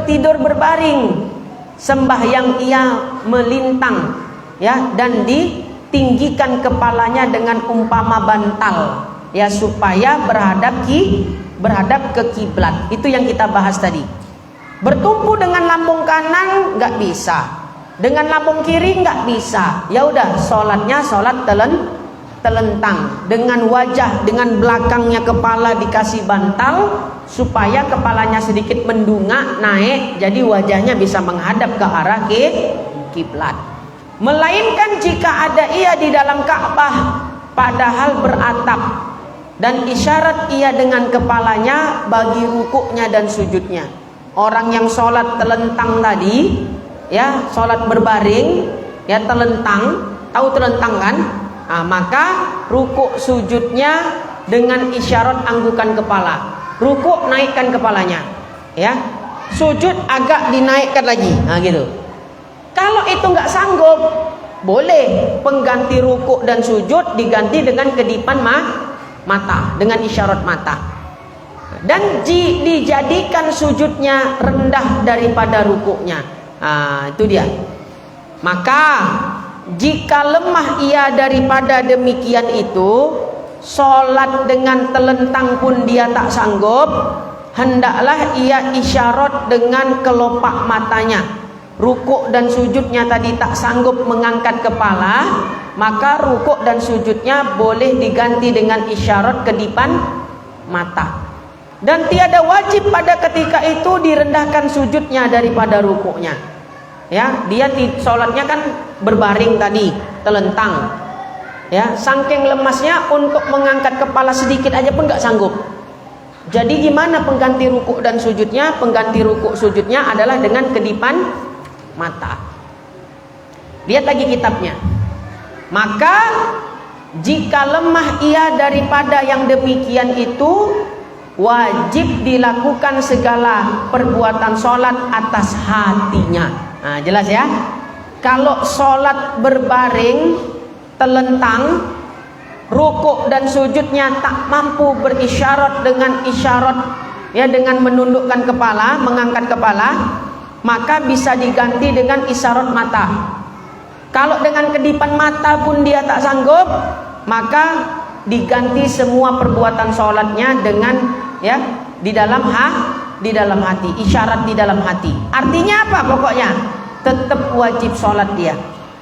tidur berbaring, sembahyang ia melintang, ya, dan ditinggikan kepalanya dengan umpama bantal, ya, supaya berhadap ke kiblat. Itu yang kita bahas tadi. Bertumpu dengan lambung kanan nggak bisa, dengan lambung kiri nggak bisa. Ya udah, sholatnya sholat telentang, dengan wajah, dengan belakangnya kepala dikasih bantal supaya kepalanya sedikit mendungak naik, jadi wajahnya bisa menghadap ke arah kiblat. Melainkan jika ada ia di dalam Ka'bah padahal beratap dan isyarat ia dengan kepalanya bagi rukuknya dan sujudnya. Orang yang sholat telentang tadi, ya, sholat berbaring, ya, telentang, tahu telentang kan? Nah, maka rukuk sujudnya dengan isyarat anggukan kepala. Rukuk naikkan kepalanya, ya. Sujud agak dinaikkan lagi, nah gitu. Kalau itu nggak sanggup, boleh pengganti rukuk dan sujud diganti dengan kedipan mata, dengan isyarat mata. Dan dijadikan sujudnya rendah daripada rukuknya. Nah, itu dia. Maka jika lemah ia daripada demikian itu, sholat dengan telentang pun dia tak sanggup, hendaklah ia isyarat dengan kelopak matanya. Rukuk dan sujudnya tadi tak sanggup mengangkat kepala, maka rukuk dan sujudnya boleh diganti dengan isyarat kedipan mata. Dan tiada wajib pada ketika itu direndahkan sujudnya daripada rukuknya. Ya, dia sholatnya kan berbaring tadi, telentang. Ya, saking lemasnya untuk mengangkat kepala sedikit aja pun nggak sanggup. Jadi gimana pengganti rukuk dan sujudnya? Pengganti rukuk sujudnya adalah dengan kedipan mata. Lihat lagi kitabnya. Maka jika lemah ia daripada yang demikian itu, wajib dilakukan segala perbuatan sholat atas hatinya. Nah, jelas ya. Kalau sholat berbaring, telentang, rukuk dan sujudnya tak mampu berisyarat dengan isyarat, ya, dengan menundukkan kepala, mengangkat kepala, maka bisa diganti dengan isyarat mata. Kalau dengan kedipan mata pun dia tak sanggup, maka diganti semua perbuatan sholatnya dengan, ya, di dalam hati, isyarat di dalam hati. Artinya apa? Pokoknya tetap wajib sholat dia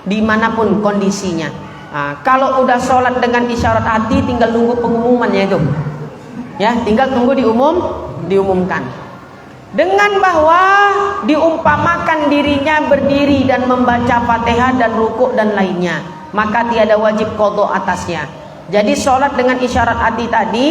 dimanapun kondisinya. Nah, kalau udah sholat dengan isyarat hati, tinggal nunggu pengumumannya itu, ya, tinggal tunggu diumumkan. Dengan bahwa diumpamakan dirinya berdiri dan membaca Fatihah dan rukuk dan lainnya, maka tiada wajib qadha atasnya. Jadi sholat dengan isyarat hati tadi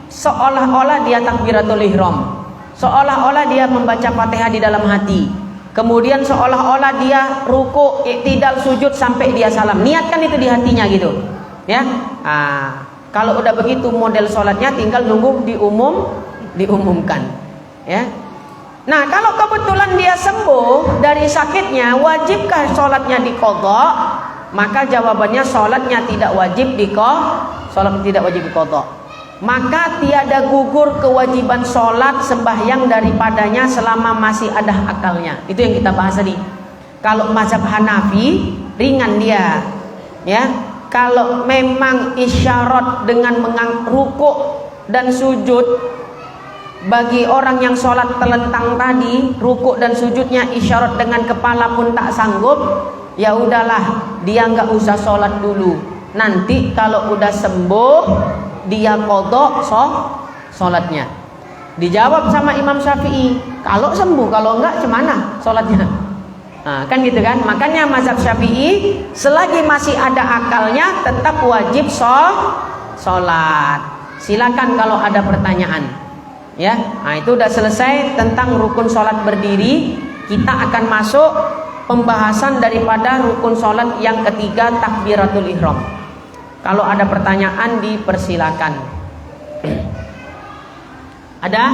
seolah-olah dia takbiratul ihram, seolah-olah dia membaca Fatihah di dalam hati, kemudian seolah-olah dia rukuk, iktidal, sujud sampai dia salam. Niatkan itu di hatinya gitu, ya. Kalau udah begitu model sholatnya, tinggal nunggu diumumkan, ya. Nah, kalau kebetulan dia sembuh dari sakitnya, wajibkah sholatnya diqadha? Maka jawabannya sholatnya tidak wajib diqadha. maka tiada gugur kewajiban sholat sembahyang daripadanya selama masih ada akalnya. Itu yang kita bahas tadi. Kalau mazhab Hanafi ringan dia, ya. Kalau memang isyarat dengan rukuk dan sujud, bagi orang yang sholat telentang tadi, rukuk dan sujudnya isyarat dengan kepala pun tak sanggup, ya udahlah, dia nggak usah sholat dulu. Nanti kalau udah sembuh, dia qadha sholatnya. Dijawab sama Imam Syafi'i, kalau sembuh, kalau enggak gimana sholatnya? Nah, kan gitu kan. Makanya mazhab Syafi'i selagi masih ada akalnya tetap wajib sholat. Silakan kalau ada pertanyaan. Ya, nah itu udah selesai tentang rukun sholat berdiri. Kita akan masuk pembahasan daripada rukun sholat yang ketiga, takbiratul ihram. Kalau ada pertanyaan dipersilakan. Ada?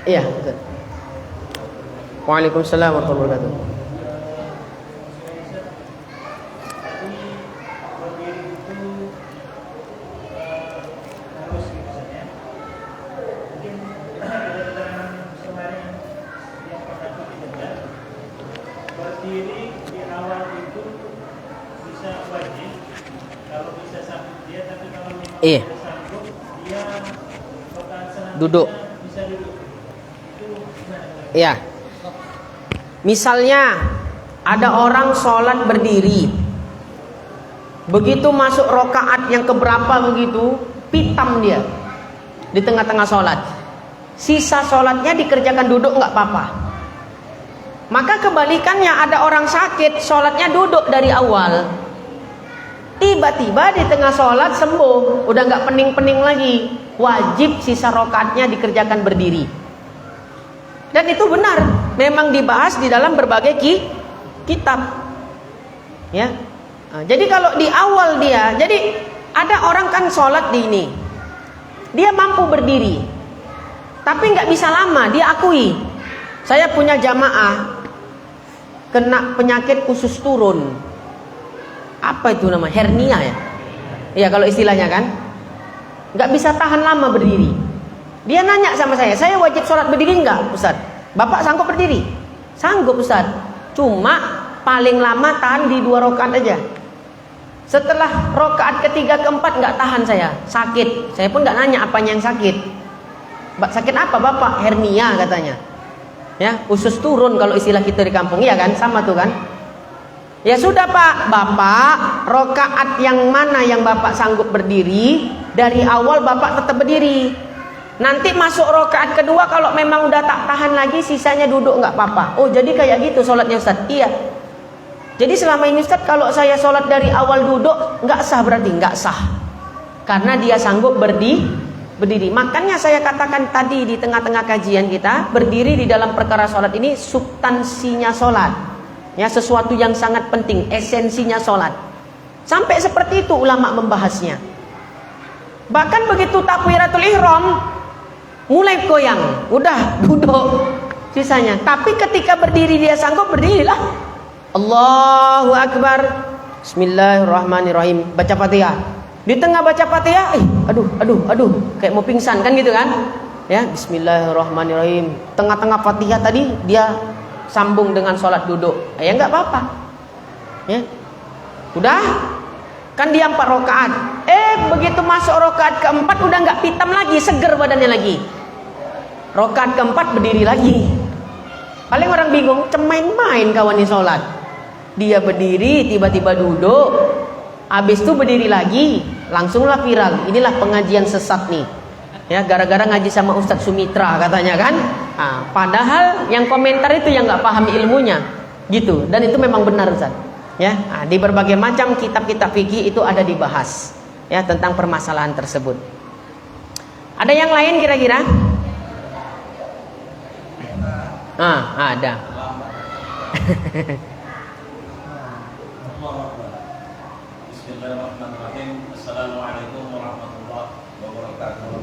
Iya. Waalaikumsalam warahmatullahi wabarakatuh. Berdiri di awal itu bisa wajib kalau bisa sanggup dia, tapi kalau memang tidak sanggup dia bakalan selanjutnya Duduk. bisa duduk. Itu gimana? Iya. Misalnya ada orang sholat berdiri, begitu masuk rokaat yang keberapa begitu, pitam dia di tengah-tengah sholat. Sisa sholatnya dikerjakan duduk nggak apa-apa. Maka kebalikannya, ada orang sakit sholatnya duduk dari awal, tiba-tiba di tengah sholat sembuh, udah nggak pening-pening lagi, wajib sisa rokaatnya dikerjakan berdiri. Dan itu benar, memang dibahas di dalam berbagai kitab. Ya, nah, jadi kalau di awal dia, jadi ada orang kan sholat di ini, dia mampu berdiri, tapi nggak bisa lama. Dia akui, saya punya jamaah kena penyakit usus turun. Apa itu nama? Hernia ya? Iya kalau istilahnya kan, nggak bisa tahan lama berdiri. Dia nanya sama saya wajib sholat berdiri nggak, Ustaz? Bapak sanggup berdiri? Sanggup, Ustaz. Cuma paling lama tahan di 2 rakaat aja. Setelah rakaat ketiga keempat nggak tahan saya, sakit. Saya pun nggak nanya apanya yang sakit. Sakit apa Bapak? Hernia katanya. Ya, usus turun kalau istilah kita di kampung, iya kan? Sama tuh kan? Ya sudah Pak, Bapak rakaat yang mana yang Bapak sanggup berdiri, dari awal Bapak tetap berdiri. Nanti masuk rakaat kedua kalau memang udah tak tahan lagi, sisanya duduk nggak apa-apa. Oh jadi kayak gitu sholatnya Ustaz? Iya. Jadi selama ini Ustaz kalau saya sholat dari awal duduk nggak sah, berarti nggak sah. Karena dia sanggup berdiri. Makanya saya katakan tadi di tengah-tengah kajian kita, berdiri di dalam perkara sholat ini substansinya sholat. Ya, sesuatu yang sangat penting, esensinya sholat. Sampai seperti itu ulama membahasnya. Bahkan begitu takbiratul ihram, mulai goyang, udah duduk sisanya. Tapi ketika berdiri dia sanggup, berdirilah. Allahu Akbar, Bismillahirrahmanirrahim, baca Fatihah. Di tengah baca Fatihah, aduh, kayak mau pingsan kan gitu kan? Ya, Bismillahirrahmanirrahim. Tengah-tengah Fatihah tadi dia sambung dengan sholat duduk. Ya nggak apa-apa. Ya, udah. Kan dia 4 rakaat. Begitu masuk rakaat keempat udah nggak pitam lagi, seger badannya lagi. Rakaat keempat berdiri lagi. Paling orang bingung, main-main kawan ini sholat. Dia berdiri, tiba-tiba duduk, habis itu berdiri lagi, langsunglah viral. Inilah pengajian sesat nih. Ya, gara-gara ngaji sama Ustadz Sumitra katanya kan. Nah, padahal yang komentar itu yang nggak paham ilmunya, gitu. Dan itu memang benar Ustaz. Ya, nah, di berbagai macam kitab-kitab fikih itu ada dibahas ya tentang permasalahan tersebut. Ada yang lain kira-kira? Ada. Bismillahirrahmanirrahim. Assalamualaikum warahmatullahi wabarakatuh.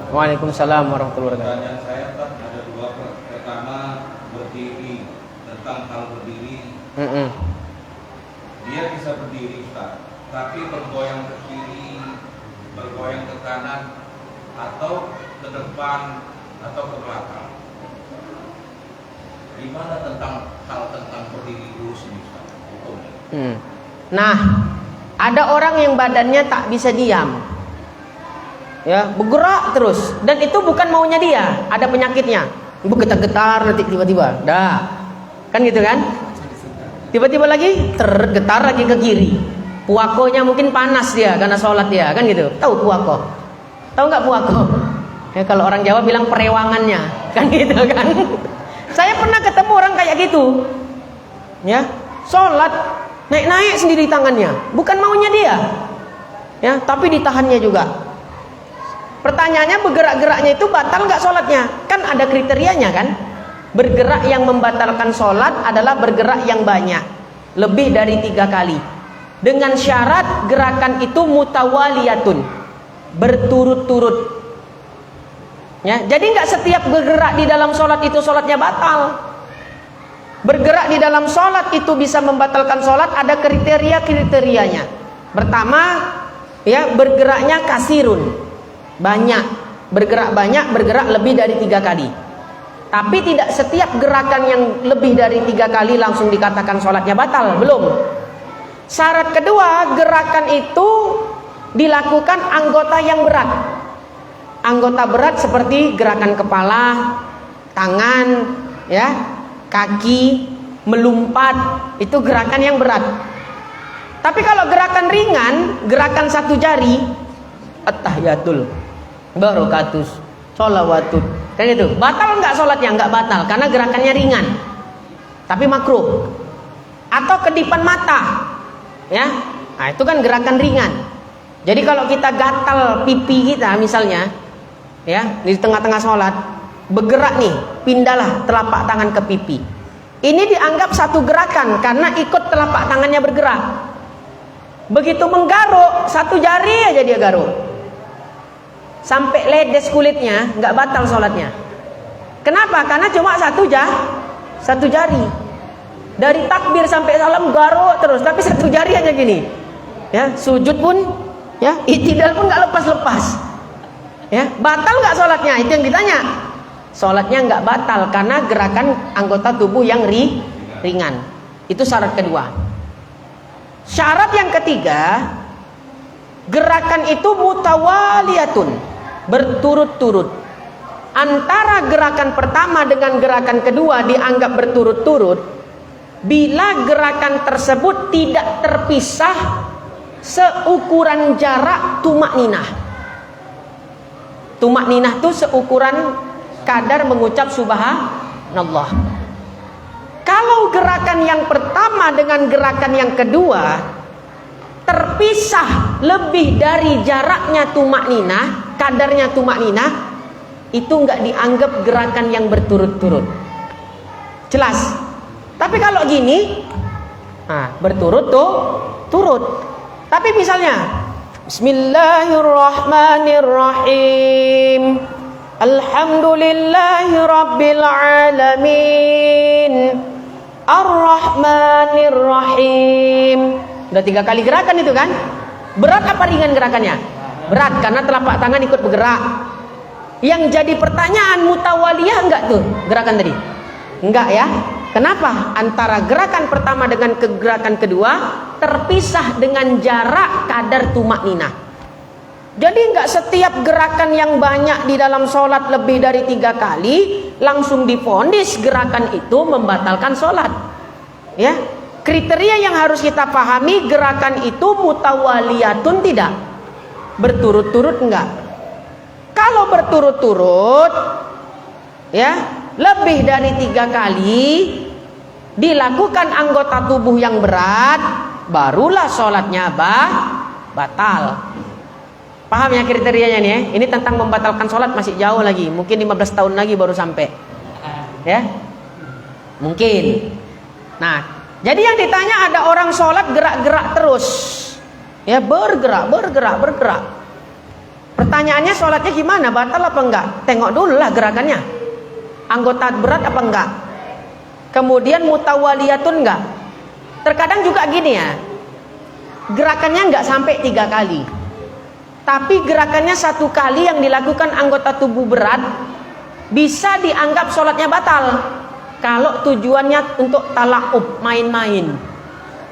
Waalaikumsalam warahmatullahi wabarakatuh. Pertanyaan saya ada 2. Pertama, berdiri, tentang hal berdiri. Dia bisa berdiri Ustaz, tapi bergoyang ke kiri, bergoyang ke kanan, atau ke depan, atau ke belakang. Gimana tentang hal tentang berdiri lurus ini, Ustaz? Hukumnya. Nah, ada orang yang badannya tak bisa diam, ya, bergerak terus, dan itu bukan maunya dia, ada penyakitnya, bergetar-getar nanti tiba-tiba, kan gitu kan? Tiba-tiba lagi tergetar lagi ke kiri. Puakonya mungkin panas dia karena sholat dia, kan gitu. Tahu puako? Tahu nggak puako? Ya, kalau orang Jawa bilang perewangannya, kan gitu kan? Saya pernah ketemu orang kayak gitu, ya, sholat naik-naik sendiri tangannya, bukan maunya dia, ya, tapi ditahannya juga. Pertanyaannya, bergerak-geraknya itu batal nggak sholatnya? Kan ada kriterianya kan? Bergerak yang membatalkan sholat adalah bergerak yang banyak, lebih dari 3 kali, dengan syarat gerakan itu mutawaliyatun, berturut-turut. Ya, jadi nggak setiap bergerak di dalam sholat itu sholatnya batal. Bergerak di dalam sholat itu bisa membatalkan sholat, ada kriteria-kriterianya. Pertama, ya, bergeraknya kasirun, banyak, bergerak banyak, bergerak lebih dari 3 kali. Tapi tidak setiap gerakan yang lebih dari 3 kali langsung dikatakan sholatnya batal, belum. Syarat kedua, gerakan itu dilakukan anggota yang berat. Anggota berat seperti gerakan kepala, tangan, ya, kaki, melompat, itu gerakan yang berat. Tapi kalau gerakan ringan, gerakan 1 jari, at-tahiyatul, barakatus, sholawatun, kan itu, batal nggak sholatnya? Nggak batal, karena gerakannya ringan, tapi makruh. Atau kedipan mata, ya, nah itu kan gerakan ringan. Jadi kalau kita gatal pipi kita misalnya, ya, di tengah-tengah sholat, bergerak nih, pindahlah telapak tangan ke pipi. Ini dianggap satu gerakan karena ikut telapak tangannya bergerak. Begitu menggaruk, 1 jari aja dia garuk, sampai ledes kulitnya, nggak batal sholatnya. Kenapa? Karena cuma 1 jari. Dari takbir sampai salam garuk terus, tapi 1 jari aja gini. Ya, sujud pun, ya, i'tidal pun nggak lepas-lepas. Ya, batal nggak sholatnya? Itu yang ditanya. Sholatnya nggak batal karena gerakan anggota tubuh yang ringan. Itu syarat kedua. Syarat yang ketiga, gerakan itu mutawaliyatun, berturut-turut. Antara gerakan pertama dengan gerakan kedua dianggap berturut-turut bila gerakan tersebut tidak terpisah seukuran jarak tumak ninah. Tumak ninah itu seukuran kadar mengucap subhanallah. Kalau gerakan yang pertama dengan gerakan yang kedua terpisah lebih dari jaraknya tumak ninah, kadarnya tumak ninah, itu nggak dianggap gerakan yang berturut-turut. Jelas? Tapi kalau gini, berturut-turut. Tapi misalnya, Bismillahirrahmanirrahim, Alhamdulillahi Rabbil Alamin, Ar-Rahmanir-Rahim. Udah 3 kali gerakan itu kan? Berat apa ringan gerakannya? Berat, karena telapak tangan ikut bergerak. Yang jadi pertanyaan, mutawaliyah enggak tuh gerakan tadi? Enggak ya? Kenapa? Antara gerakan pertama dengan gerakan kedua terpisah dengan jarak kadar tumak ninah. Jadi enggak setiap gerakan yang banyak di dalam sholat lebih dari 3 kali langsung divonis gerakan itu membatalkan sholat. Ya, kriteria yang harus kita pahami, gerakan itu mutawaliyatun tidak, berturut-turut enggak. Kalau berturut-turut, ya, lebih dari 3 kali dilakukan anggota tubuh yang berat, barulah sholatnya batal. Paham ya kriterianya nih ya? Ini tentang membatalkan sholat masih jauh lagi, mungkin 15 tahun lagi baru sampai, ya, mungkin. Nah, jadi yang ditanya, ada orang sholat gerak-gerak terus, ya, bergerak. Pertanyaannya, sholatnya gimana? Batal apa enggak? Tengok dulu lah gerakannya, anggota berat apa enggak, kemudian mutawaliyatun enggak. Terkadang juga gini ya, gerakannya nggak sampai 3 kali. Tapi gerakannya 1 kali yang dilakukan anggota tubuh berat bisa dianggap sholatnya batal. Kalau tujuannya untuk tala'ub, main-main.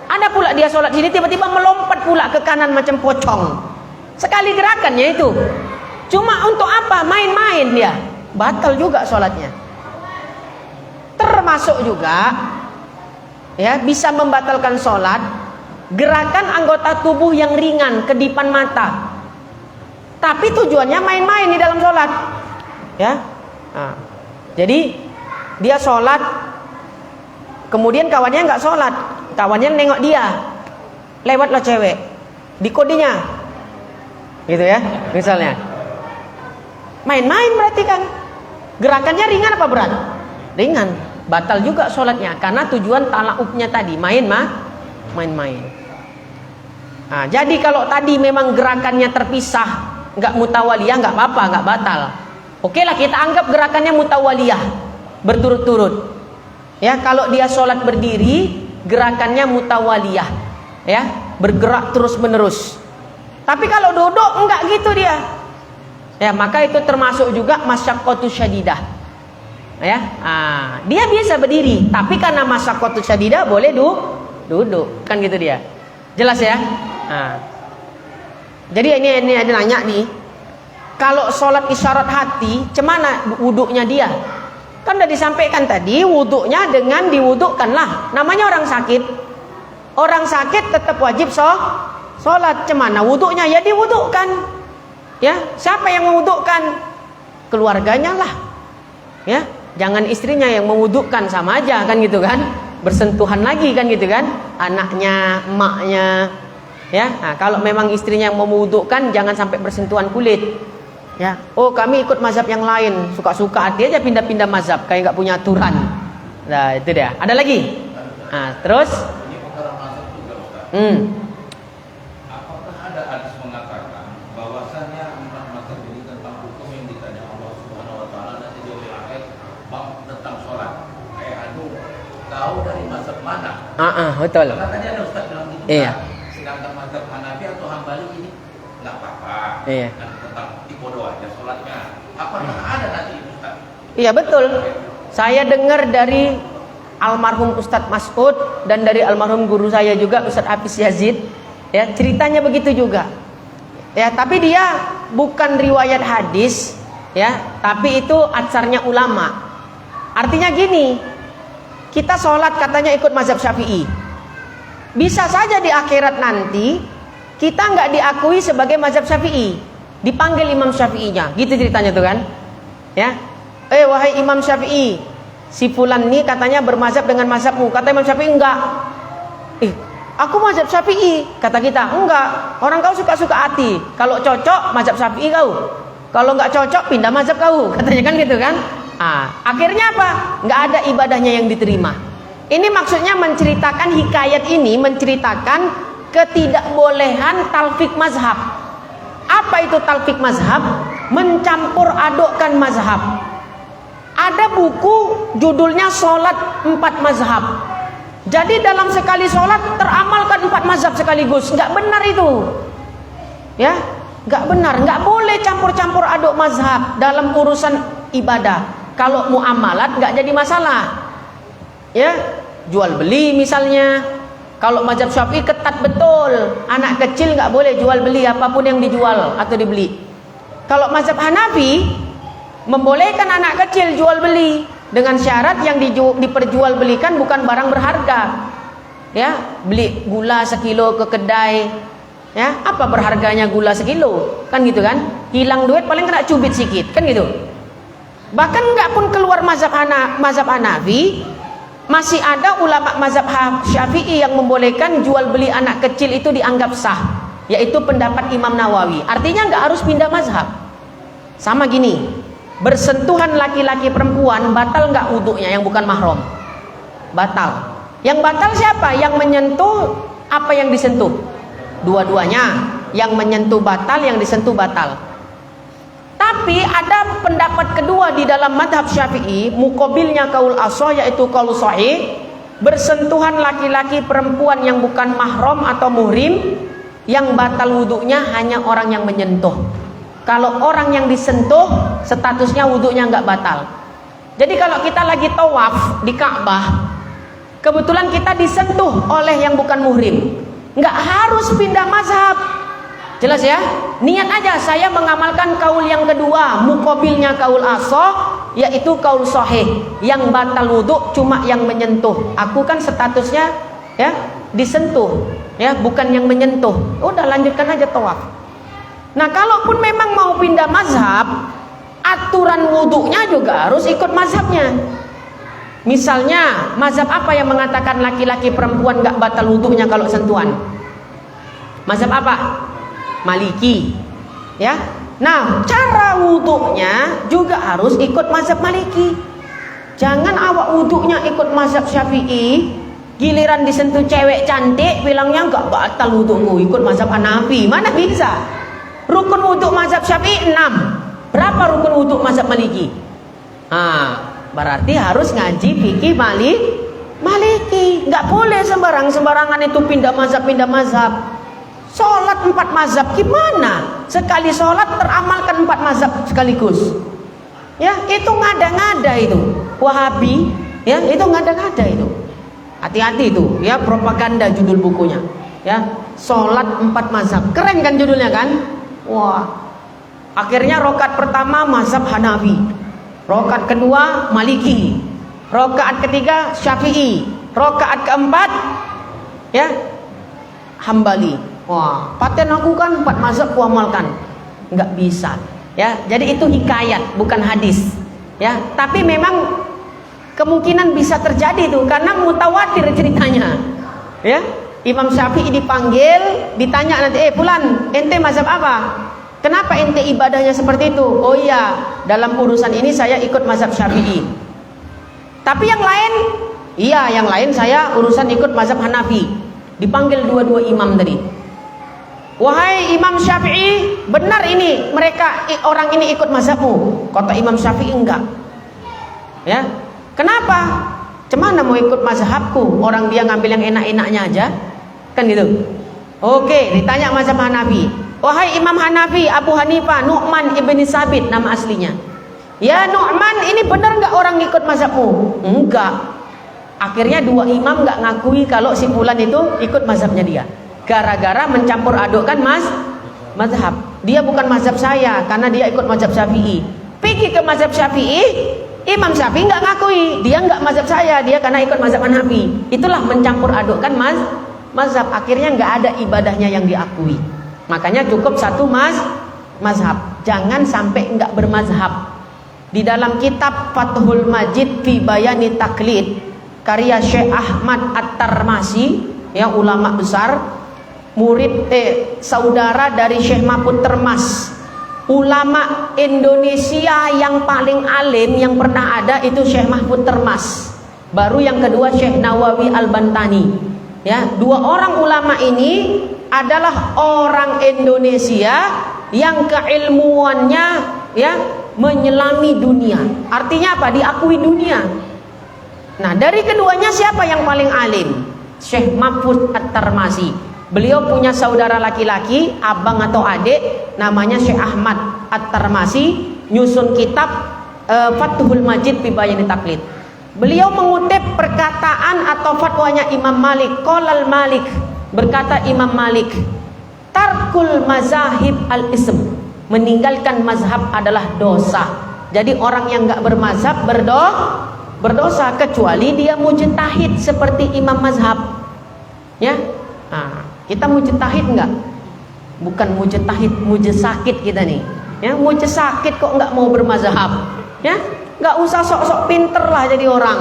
Ada pula dia sholat sini tiba-tiba melompat pula ke kanan macam pocong. Sekali gerakannya itu. Cuma untuk apa? Main-main dia. Batal juga sholatnya. Termasuk juga ya bisa membatalkan sholat gerakan anggota tubuh yang ringan, kedipan mata. Tapi tujuannya main-main di dalam sholat, ya. Nah, jadi dia sholat, kemudian kawannya nggak sholat, kawannya nengok dia, lewatlah cewek, dikodenya, gitu ya, misalnya. Main-main berarti kan, gerakannya ringan apa berat? Ringan, batal juga sholatnya, karena tujuan tala'ubnya tadi, main-main. Nah, jadi kalau tadi memang gerakannya terpisah, nggak mutawaliyah, nggak apa-apa, nggak batal. Oke lah, kita anggap gerakannya mutawaliyah, berturut-turut. Ya, kalau dia sholat berdiri, gerakannya mutawaliyah, ya, bergerak terus-menerus. Tapi kalau duduk, enggak gitu dia. Ya, maka itu termasuk juga masyaqqatus syadidah. Ya, dia biasa berdiri, tapi karena masyaqqatus syadidah boleh duduk, kan gitu dia. Jelas ya? Jadi ini ada nanya nih, kalau sholat isyarat hati, cemana wuduknya dia? Kan udah disampaikan tadi, wuduknya dengan diwudukkan lah. Namanya orang sakit. Orang sakit tetap wajib sholat. Cemana wuduknya? Ya diwudukkan. Ya, siapa yang mewudukkan? Keluarganya lah. Ya, jangan istrinya yang mewudukkan, sama aja kan gitu kan? Bersentuhan lagi kan gitu kan? Anaknya, emaknya. Ya, nah, kalau memang istrinya yang mau mewudukkan, jangan sampai bersentuhan kulit. Ya, oh kami ikut mazhab yang lain, suka-suka hati aja pindah-pindah mazhab, kayak nggak punya aturan. Nah itu dia. Ada lagi? Nah, terus? Ini perkara mazhab juga, Ustaz. Apakah ada hadis mengatakan bahwasannya 4 mazhab ini tentang hukum yang ditanya Allah Subhanahu Wa Taala nanti di akhir bab tentang sholat? Kayak aduh, tahu dari mazhab mana? Betul. Karena tadi ada Ustaz bilang gitu. Iya. Sedangkan mazhab Hanafi atau Hambali ini nggak apa-apa. Iya. Dan tentang ibadah aja sholatnya. Apakah ada nanti Ustaz? Iya betul. Saya dengar dari almarhum Ustadz Mas'ud dan dari almarhum guru saya juga Ustadz Hafiz Yazid. Ya, ceritanya begitu juga. Ya, tapi dia bukan riwayat hadis, ya, tapi itu atsarnya ulama. Artinya gini, kita sholat katanya ikut mazhab Syafi'i. Bisa saja di akhirat nanti kita nggak diakui sebagai mazhab Syafi'i, dipanggil Imam Syafi'inya, gitu ceritanya tuh kan? Ya, wahai Imam Syafi'i, si fulan nih katanya bermazhab dengan mazhabmu. Kata Imam Syafi'i enggak. Aku mazhab Syafi'i. Kata kita enggak. Orang kau suka-suka hati. Kalau cocok mazhab Syafi'i kau. Kalau nggak cocok pindah mazhab kau. Katanya kan gitu kan? Akhirnya apa? Nggak ada ibadahnya yang diterima. Ini maksudnya menceritakan hikayat ini menceritakan ketidakbolehan talfik mazhab. Apa itu talfik mazhab? Mencampur adukkan mazhab. Ada buku judulnya Sholat 4 Mazhab. Jadi dalam sekali sholat teramalkan 4 mazhab sekaligus. Nggak benar itu. Ya, nggak benar. Nggak boleh campur-campur aduk mazhab dalam urusan ibadah. Kalau muamalat nggak jadi masalah. Ya, jual beli misalnya. Kalau mazhab Syafi'i ketat betul, anak kecil nggak boleh jual beli apapun yang dijual atau dibeli. Kalau mazhab Hanafi membolehkan anak kecil jual beli dengan syarat yang diperjualbelikan bukan barang berharga. Ya, beli gula sekilo ke kedai. Ya, apa berharganya gula sekilo? Kan gitu kan? Hilang duit paling kena cubit sedikit, kan gitu. Bahkan nggak pun keluar mazhab Hanafi, masih ada ulama mazhab Syafi'i yang membolehkan jual beli anak kecil itu dianggap sah, yaitu pendapat Imam Nawawi. Artinya nggak harus pindah mazhab. Sama gini, bersentuhan laki-laki perempuan batal nggak wudhunya yang bukan mahram? Batal. Yang batal siapa? Yang menyentuh apa yang disentuh? Dua-duanya. Yang menyentuh batal, yang disentuh batal. Tapi ada pendapat kedua di dalam madhab Syafi'i, muqabilnya kaul ashah yaitu kaul sahih. bersentuhan laki-laki perempuan yang bukan mahram atau muhrim, yang batal wudhunya hanya orang yang menyentuh. Kalau orang yang disentuh, statusnya wudhunya nggak batal. Jadi kalau kita lagi tawaf di Ka'bah, kebetulan kita disentuh oleh yang bukan muhrim, nggak harus pindah mazhab. Jelas ya? Niat aja saya mengamalkan kaul yang kedua, muqabilnya kaul asah, yaitu kaul sahih. Yang batal wudhu cuma yang menyentuh. Aku kan statusnya ya disentuh, ya bukan yang menyentuh. Udah lanjutkan aja tawaf. Nah, kalaupun memang mau pindah mazhab, aturan wudhunya juga harus ikut mazhabnya. Misalnya, mazhab apa yang mengatakan laki-laki perempuan gak batal wudhunya kalau sentuhan? Mazhab apa? Maliki. Ya. Nah, cara wudhunya juga harus ikut mazhab Maliki. Jangan awak wudhunya ikut mazhab Syafi'i, giliran disentuh cewek cantik bilangnya gak batal wudhuku, ikut mazhab Hanafi. Mana bisa? Rukun wudhu mazhab Syafi'i 6. Berapa rukun wudhu mazhab Maliki? Berarti harus ngaji fikih Maliki. Nggak boleh sembarangan itu pindah mazhab. Sholat 4 mazhab gimana? Sekali sholat teramalkan 4 mazhab sekaligus. Ya, itu ngada-ngada itu. Wahabi, ya, itu ngada-ngada itu. Hati-hati itu, ya, propaganda judul bukunya. Ya, sholat 4 mazhab. Keren kan judulnya kan? Wah. Akhirnya rokaat pertama mazhab Hanafi, rokaat kedua Maliki, rokaat ketiga Syafi'i, rokaat keempat ya Hambali. Wah, paten aku kan 4 mazhab ku amalkan. Nggak bisa. Ya, jadi itu hikayat bukan hadis. Ya, tapi memang kemungkinan bisa terjadi itu karena mutawatir ceritanya. Ya, Imam Syafi'i dipanggil, ditanya nanti, "Fulan, ente mazhab apa? Kenapa ente ibadahnya seperti itu?" "Oh iya, dalam urusan ini saya ikut mazhab Syafi'i." "Tapi yang lain?" "Iya, yang lain saya urusan ikut mazhab Hanafi." Dipanggil dua-dua imam tadi. "Wahai Imam Syafi'i, benar ini mereka orang ini ikut mazhabmu?" Kata Imam Syafi'i, "Enggak." Ya. "Kenapa?" "Cemana mau ikut mazhabku, orang dia ngambil yang enak-enaknya aja." Kan gitu. Oke, ditanya mazhab Hanafi. "Wahai Imam Hanafi, Abu Hanifah, Nu'man ibn Sabit nama aslinya." "Ya Nu'man, ini benar nggak orang ikut mazhabmu?" "Enggak." Akhirnya dua imam nggak ngakui kalau si fulan itu ikut mazhabnya dia. Gara-gara mencampur adukkan mazhab. Dia bukan mazhab saya karena dia ikut mazhab Syafi'i. Pergi ke mazhab Syafi'i, Imam Syafi'i nggak ngakui dia nggak mazhab saya, dia karena ikut mazhab Hanafi. Itulah mencampur adukkan mazhab. Akhirnya nggak ada ibadahnya yang diakui. Makanya cukup satu mazhab. Jangan sampai nggak bermazhab. Di dalam kitab Fathul Majid fi Bayani Taklid karya Syekh Ahmad At-Tarmasi, ya ulama besar, murid saudara dari Syekh Mahfud Termas. Ulama Indonesia yang paling alim yang pernah ada itu Syekh Mahfud Termas. Baru yang kedua Syekh Nawawi Al-Bantani. Ya, dua orang ulama ini adalah orang Indonesia yang keilmuannya ya menyelami dunia. Artinya apa? Diakui dunia. Nah, dari keduanya siapa yang paling alim? Syekh Mahfud At-Tarmasi. Beliau punya saudara laki-laki, abang atau adik, namanya Syekh Ahmad At-Tarmasi, nyusun kitab Fathul Majid fi Bayani Taklid. Beliau mengutip perkataan atau fatwanya Imam Malik. Qolal Malik, berkata Imam Malik, tarkul mazahib al-ism, meninggalkan mazhab adalah dosa. Jadi orang yang nggak bermazhab berdosa kecuali dia mujtahid seperti imam mazhab. Ya, nah, kita mujtahid nggak? Bukan mujtahid, mujsakit kita nih. Ya, mujsakit kok nggak mau bermazhab? Ya, nggak usah sok-sok pinter lah jadi orang.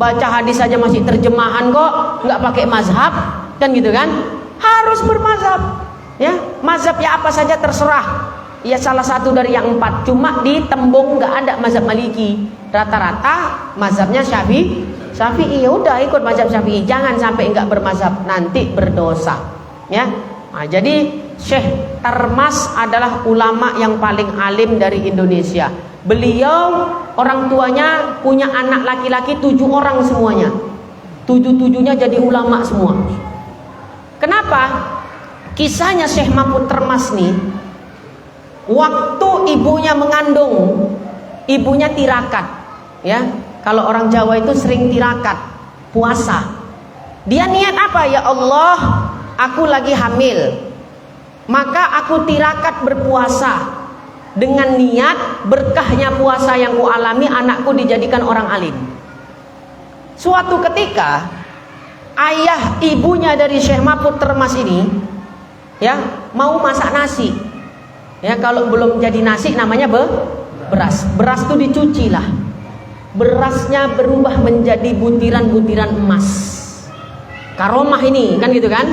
Baca hadis saja masih terjemahan kok, nggak pakai mazhab, kan gitu kan? Harus bermazhab. Ya, mazhab ya apa saja terserah. Ya salah satu dari yang 4. Cuma di Tembung nggak ada mazhab Maliki. Rata-rata mazhabnya Syafi'i. Ya udah ikut mazhab Syafi'i. Jangan sampai nggak bermazhab, nanti berdosa. Ya. Nah, jadi Syekh Tarmas adalah ulama yang paling alim dari Indonesia. Beliau orang tuanya punya anak laki-laki 7 orang semuanya. 7-7-nya jadi ulama semua. Kenapa? Kisahnya Syekh Mahfud Termas nih, waktu ibunya mengandung, ibunya tirakat, ya. Kalau orang Jawa itu sering tirakat, puasa. Dia niat apa? Ya Allah, aku lagi hamil, maka aku tirakat berpuasa dengan niat berkahnya puasa yang kualami, anakku dijadikan orang alim. Suatu ketika ayah ibunya dari Syekh Mahfud Termas ini, ya, mau masak nasi. Ya, kalau belum jadi nasi namanya beras. Beras itu dicuci lah. Berasnya berubah menjadi butiran-butiran emas. Karomah ini, kan gitu kan?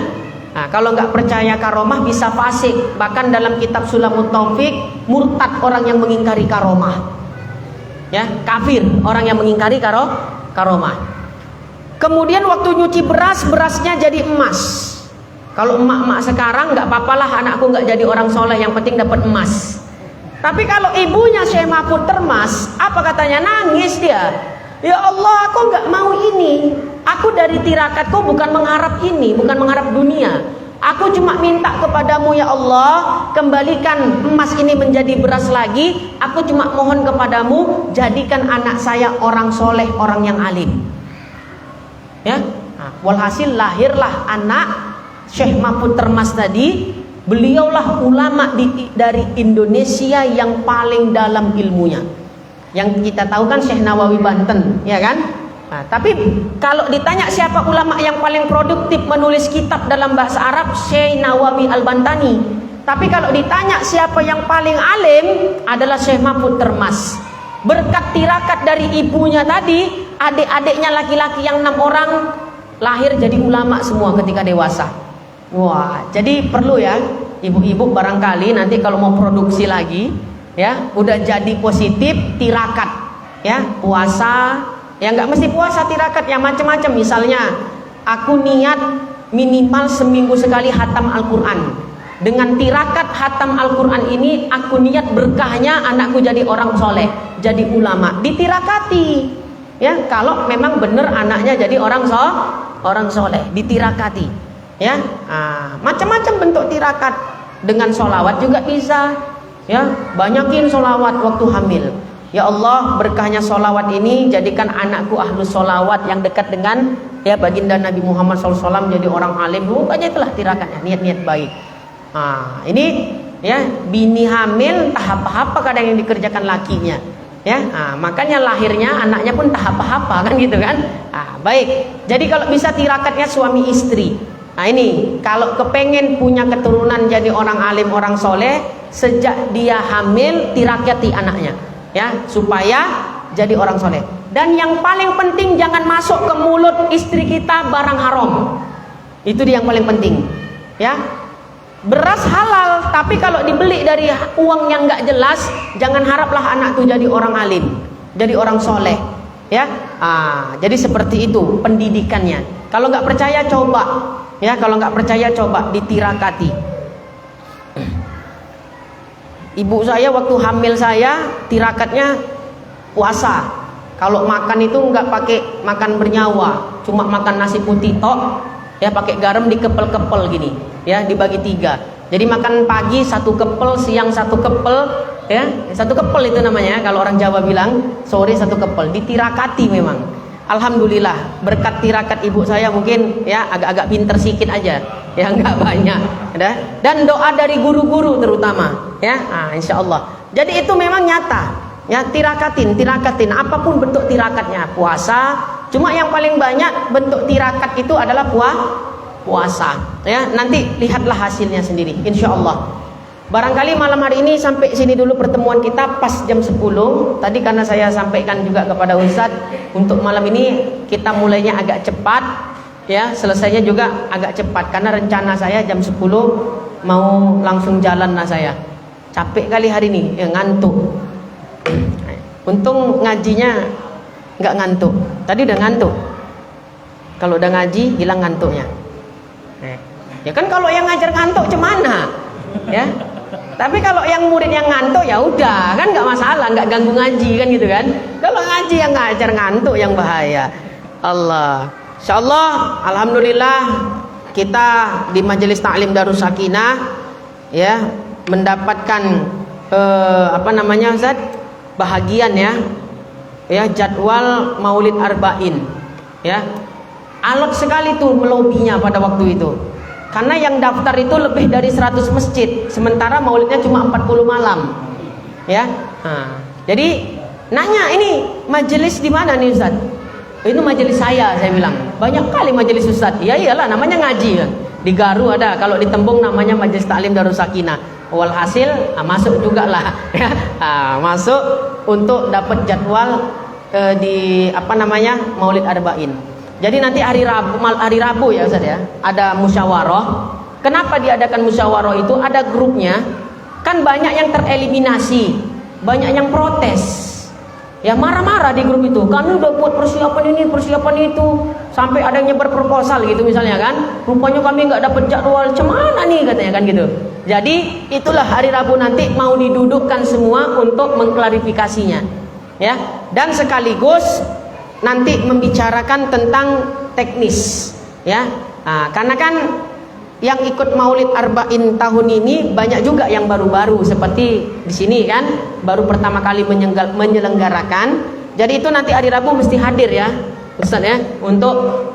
Nah, kalau nggak percaya karomah bisa fasik. Bahkan dalam kitab Sulamut Taufik, murtad orang yang mengingkari karomah. Ya, kafir orang yang mengingkari karomah. Kemudian waktu nyuci beras, berasnya jadi emas. Kalau emak-emak sekarang nggak apa-apalah anakku nggak jadi orang soleh, yang penting dapat emas. Tapi kalau ibunya Syekh Mahfud Termas, apa katanya? Nangis dia. Ya Allah, aku nggak mau ini. Aku dari tirakatku bukan mengharap ini, bukan mengharap dunia. Aku cuma minta kepadamu ya Allah, kembalikan emas ini menjadi beras lagi. Aku cuma mohon kepadamu, jadikan anak saya orang soleh, orang yang alim. Ya, nah, walhasil lahirlah anak Syekh Mahfud Termas tadi. Beliaulah ulama dari Indonesia yang paling dalam ilmunya. Yang kita tahu kan Syekh Nawawi Banten, ya kan? Nah, tapi kalau ditanya siapa ulama yang paling produktif menulis kitab dalam bahasa Arab, Syekh Nawawi Al-Bantani. Tapi kalau ditanya siapa yang paling alim, adalah Syekh Mahfud Termas. Berkat tirakat dari ibunya tadi, adik-adiknya laki-laki yang 6 orang lahir jadi ulama semua ketika dewasa. Wah, jadi perlu ya ibu-ibu barangkali nanti kalau mau produksi lagi, ya udah jadi positif tirakat, ya puasa, ya nggak mesti puasa tirakat yang macam-macam. Misalnya aku niat minimal seminggu sekali hatam Al-Quran. Dengan tirakat hatam Al-Quran ini aku niat berkahnya anakku jadi orang soleh, jadi ulama. Ditirakati, ya kalau memang benar anaknya jadi orang soleh, ditirakati, ya. Macam-macam bentuk tirakat. Dengan solawat juga bisa, ya banyakin solawat waktu hamil. Ya Allah, berkahnya solawat ini jadikan anakku ahlus solawat yang dekat dengan ya baginda Nabi Muhammad SAW, jadi orang alim. Banyak itulah tirakatnya, niat-niat baik. Ini ya bini hamil tahap apa kadang yang dikerjakan lakinya, ya. Makanya lahirnya anaknya pun tahap apa kan gitu kan. Baik. Jadi kalau bisa tirakatnya suami istri. Ini kalau kepengen punya keturunan jadi orang alim, orang soleh, sejak dia hamil tirakati anaknya, ya supaya jadi orang soleh. Dan yang paling penting jangan masuk ke mulut istri kita barang haram. Itu dia yang paling penting, ya. Beras halal, tapi kalau dibeli dari uang yang nggak jelas, jangan haraplah anak itu jadi orang alim, jadi orang soleh, ya. Jadi seperti itu pendidikannya. Kalau nggak percaya coba, ya. Kalau nggak percaya coba ditirakati. Ibu saya waktu hamil saya tirakatnya puasa. Kalau makan itu nggak pakai makan bernyawa, cuma makan nasi putih tok, ya pakai garam dikepel-kepel gini, ya dibagi 3. Jadi makan pagi 1 kepel, siang 1 kepel, ya 1 kepel itu namanya. Kalau orang Jawa bilang sore 1 kepel. Ditirakati memang. Alhamdulillah berkat tirakat ibu saya mungkin ya agak-agak pinter sedikit aja, ya nggak banyak, ya. Dan doa dari guru-guru terutama, ya. Insya Allah. Jadi itu memang nyata. Ya tirakatin apapun bentuk tirakatnya. Puasa, cuma yang paling banyak bentuk tirakat itu adalah puasa, ya. Nanti lihatlah hasilnya sendiri insya Allah. Barangkali malam hari ini sampai sini dulu pertemuan kita pas jam 10. Tadi karena saya sampaikan juga kepada Ustadz, untuk malam ini kita mulainya agak cepat, ya selesainya juga agak cepat karena rencana saya jam 10 mau langsung jalan lah saya. Capek kali hari ini, ya ngantuk. Untung ngajinya nggak ngantuk. Tadi udah ngantuk. Kalau udah ngaji hilang ngantuknya. Ya kan kalau yang ngajar ngantuk cemana, ya. Tapi kalau yang murid yang ngantuk ya udah kan nggak masalah, nggak ganggu ngaji kan gitu kan. Kalau ngaji yang ngajar ngantuk yang bahaya. Allah. Insyaallah, alhamdulillah kita di Majelis Ta'lim Darus Sakinah ya mendapatkan Ustaz, bahagian ya jadwal Maulid Arba'in ya. Alot sekali tuh melobinya pada waktu itu. Karena yang daftar itu lebih dari 100 masjid, sementara maulidnya cuma 40 malam. Ya. Nah, jadi nanya, ini majelis di mana nih Ustaz? Ini majelis saya bilang. Banyak kali majelis Ustaz. Ya iyalah, namanya ngaji kan. Di Garu ada, kalau di Tembung namanya Majelis Ta'lim Darus Sakinah. Walhasil masuk juga lah ya. Masuk untuk dapat jadwal di Maulid Arba'in. Jadi nanti hari Rabu ya Ustaz ya, ada musyawarah. Kenapa diadakan musyawarah itu? Ada grupnya. Kan banyak yang tereliminasi, banyak yang protes. Ya marah-marah di grup itu. Kami udah buat persiapan ini, persiapan itu, sampai ada yang nyebar proposal gitu misalnya kan. Rupanya kami nggak dapat jadwal, cemana nih katanya kan gitu. Jadi itulah hari Rabu nanti mau didudukkan semua untuk mengklarifikasinya. Ya, dan sekaligus nanti membicarakan tentang teknis ya. Karena kan yang ikut Maulid Arba'in tahun ini banyak juga yang baru-baru, seperti di sini kan baru pertama kali menyelenggarakan. Jadi itu nanti hari Rabu mesti hadir ya Ustaz ya, untuk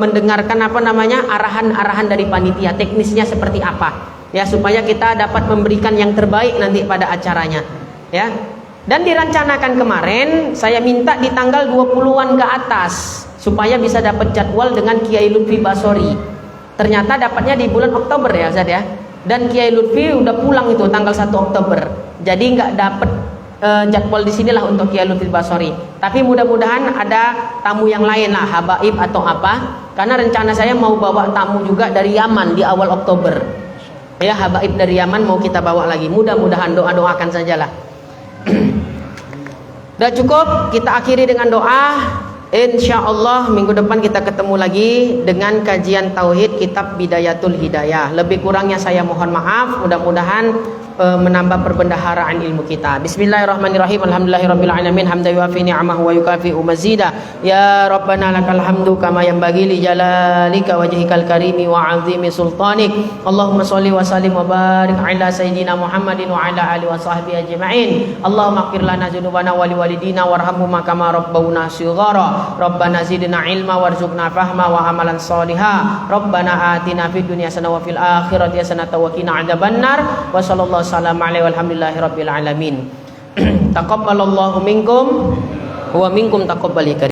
mendengarkan arahan-arahan dari panitia, teknisnya seperti apa ya, supaya kita dapat memberikan yang terbaik nanti pada acaranya ya. Dan direncanakan kemarin saya minta di tanggal 20-an ke atas supaya bisa dapat jadwal dengan Kiai Lutfi Basori. Ternyata dapatnya di bulan Oktober ya Ustaz ya. Dan Kiai Lutfi udah pulang itu tanggal 1 Oktober. Jadi nggak dapat jadwal di sinilah untuk Kiai Lutfi Basori. Tapi mudah-mudahan ada tamu yang lain lah, habaib atau apa. Karena rencana saya mau bawa tamu juga dari Yaman di awal Oktober. Ya, habaib dari Yaman mau kita bawa lagi. Mudah-mudahan, doakan sajalah. Udah cukup, kita akhiri dengan doa. InsyaAllah minggu depan kita ketemu lagi dengan kajian Tauhid Kitab Bidayatul Hidayah. Lebih kurangnya saya mohon maaf. Mudah-mudahan menambah perbendaharaan ilmu kita. Bismillahirrahmanirrahim. Alhamdulillahirabbil alamin. Hamdan yuafi ni'amahu wa yukafi'u mazida. Ya Rabbana lakal hamdu kama yanbaghi li jalalika wajhikal karimi wa 'azimi sultanik. Allahumma shalli wa sallim wa barik ala sayyidina Muhammadin wa ala alihi wa sahbihi ajma'in. Allahumma ighfir lana dzunubana wa liwalidina warhamhuma kama rabbawna shighara. Rabbana zidna ilma warzuqna fahma wa amalan shaliha. Rabbana atina fid dunya hasanah wa fil akhirati hasanah wa qina adzabannar. Wa sallallahu Assalamualaikum warahmatullahi rabbil alamin. Taqabbalallahu minkum wa minkum taqabbal karim.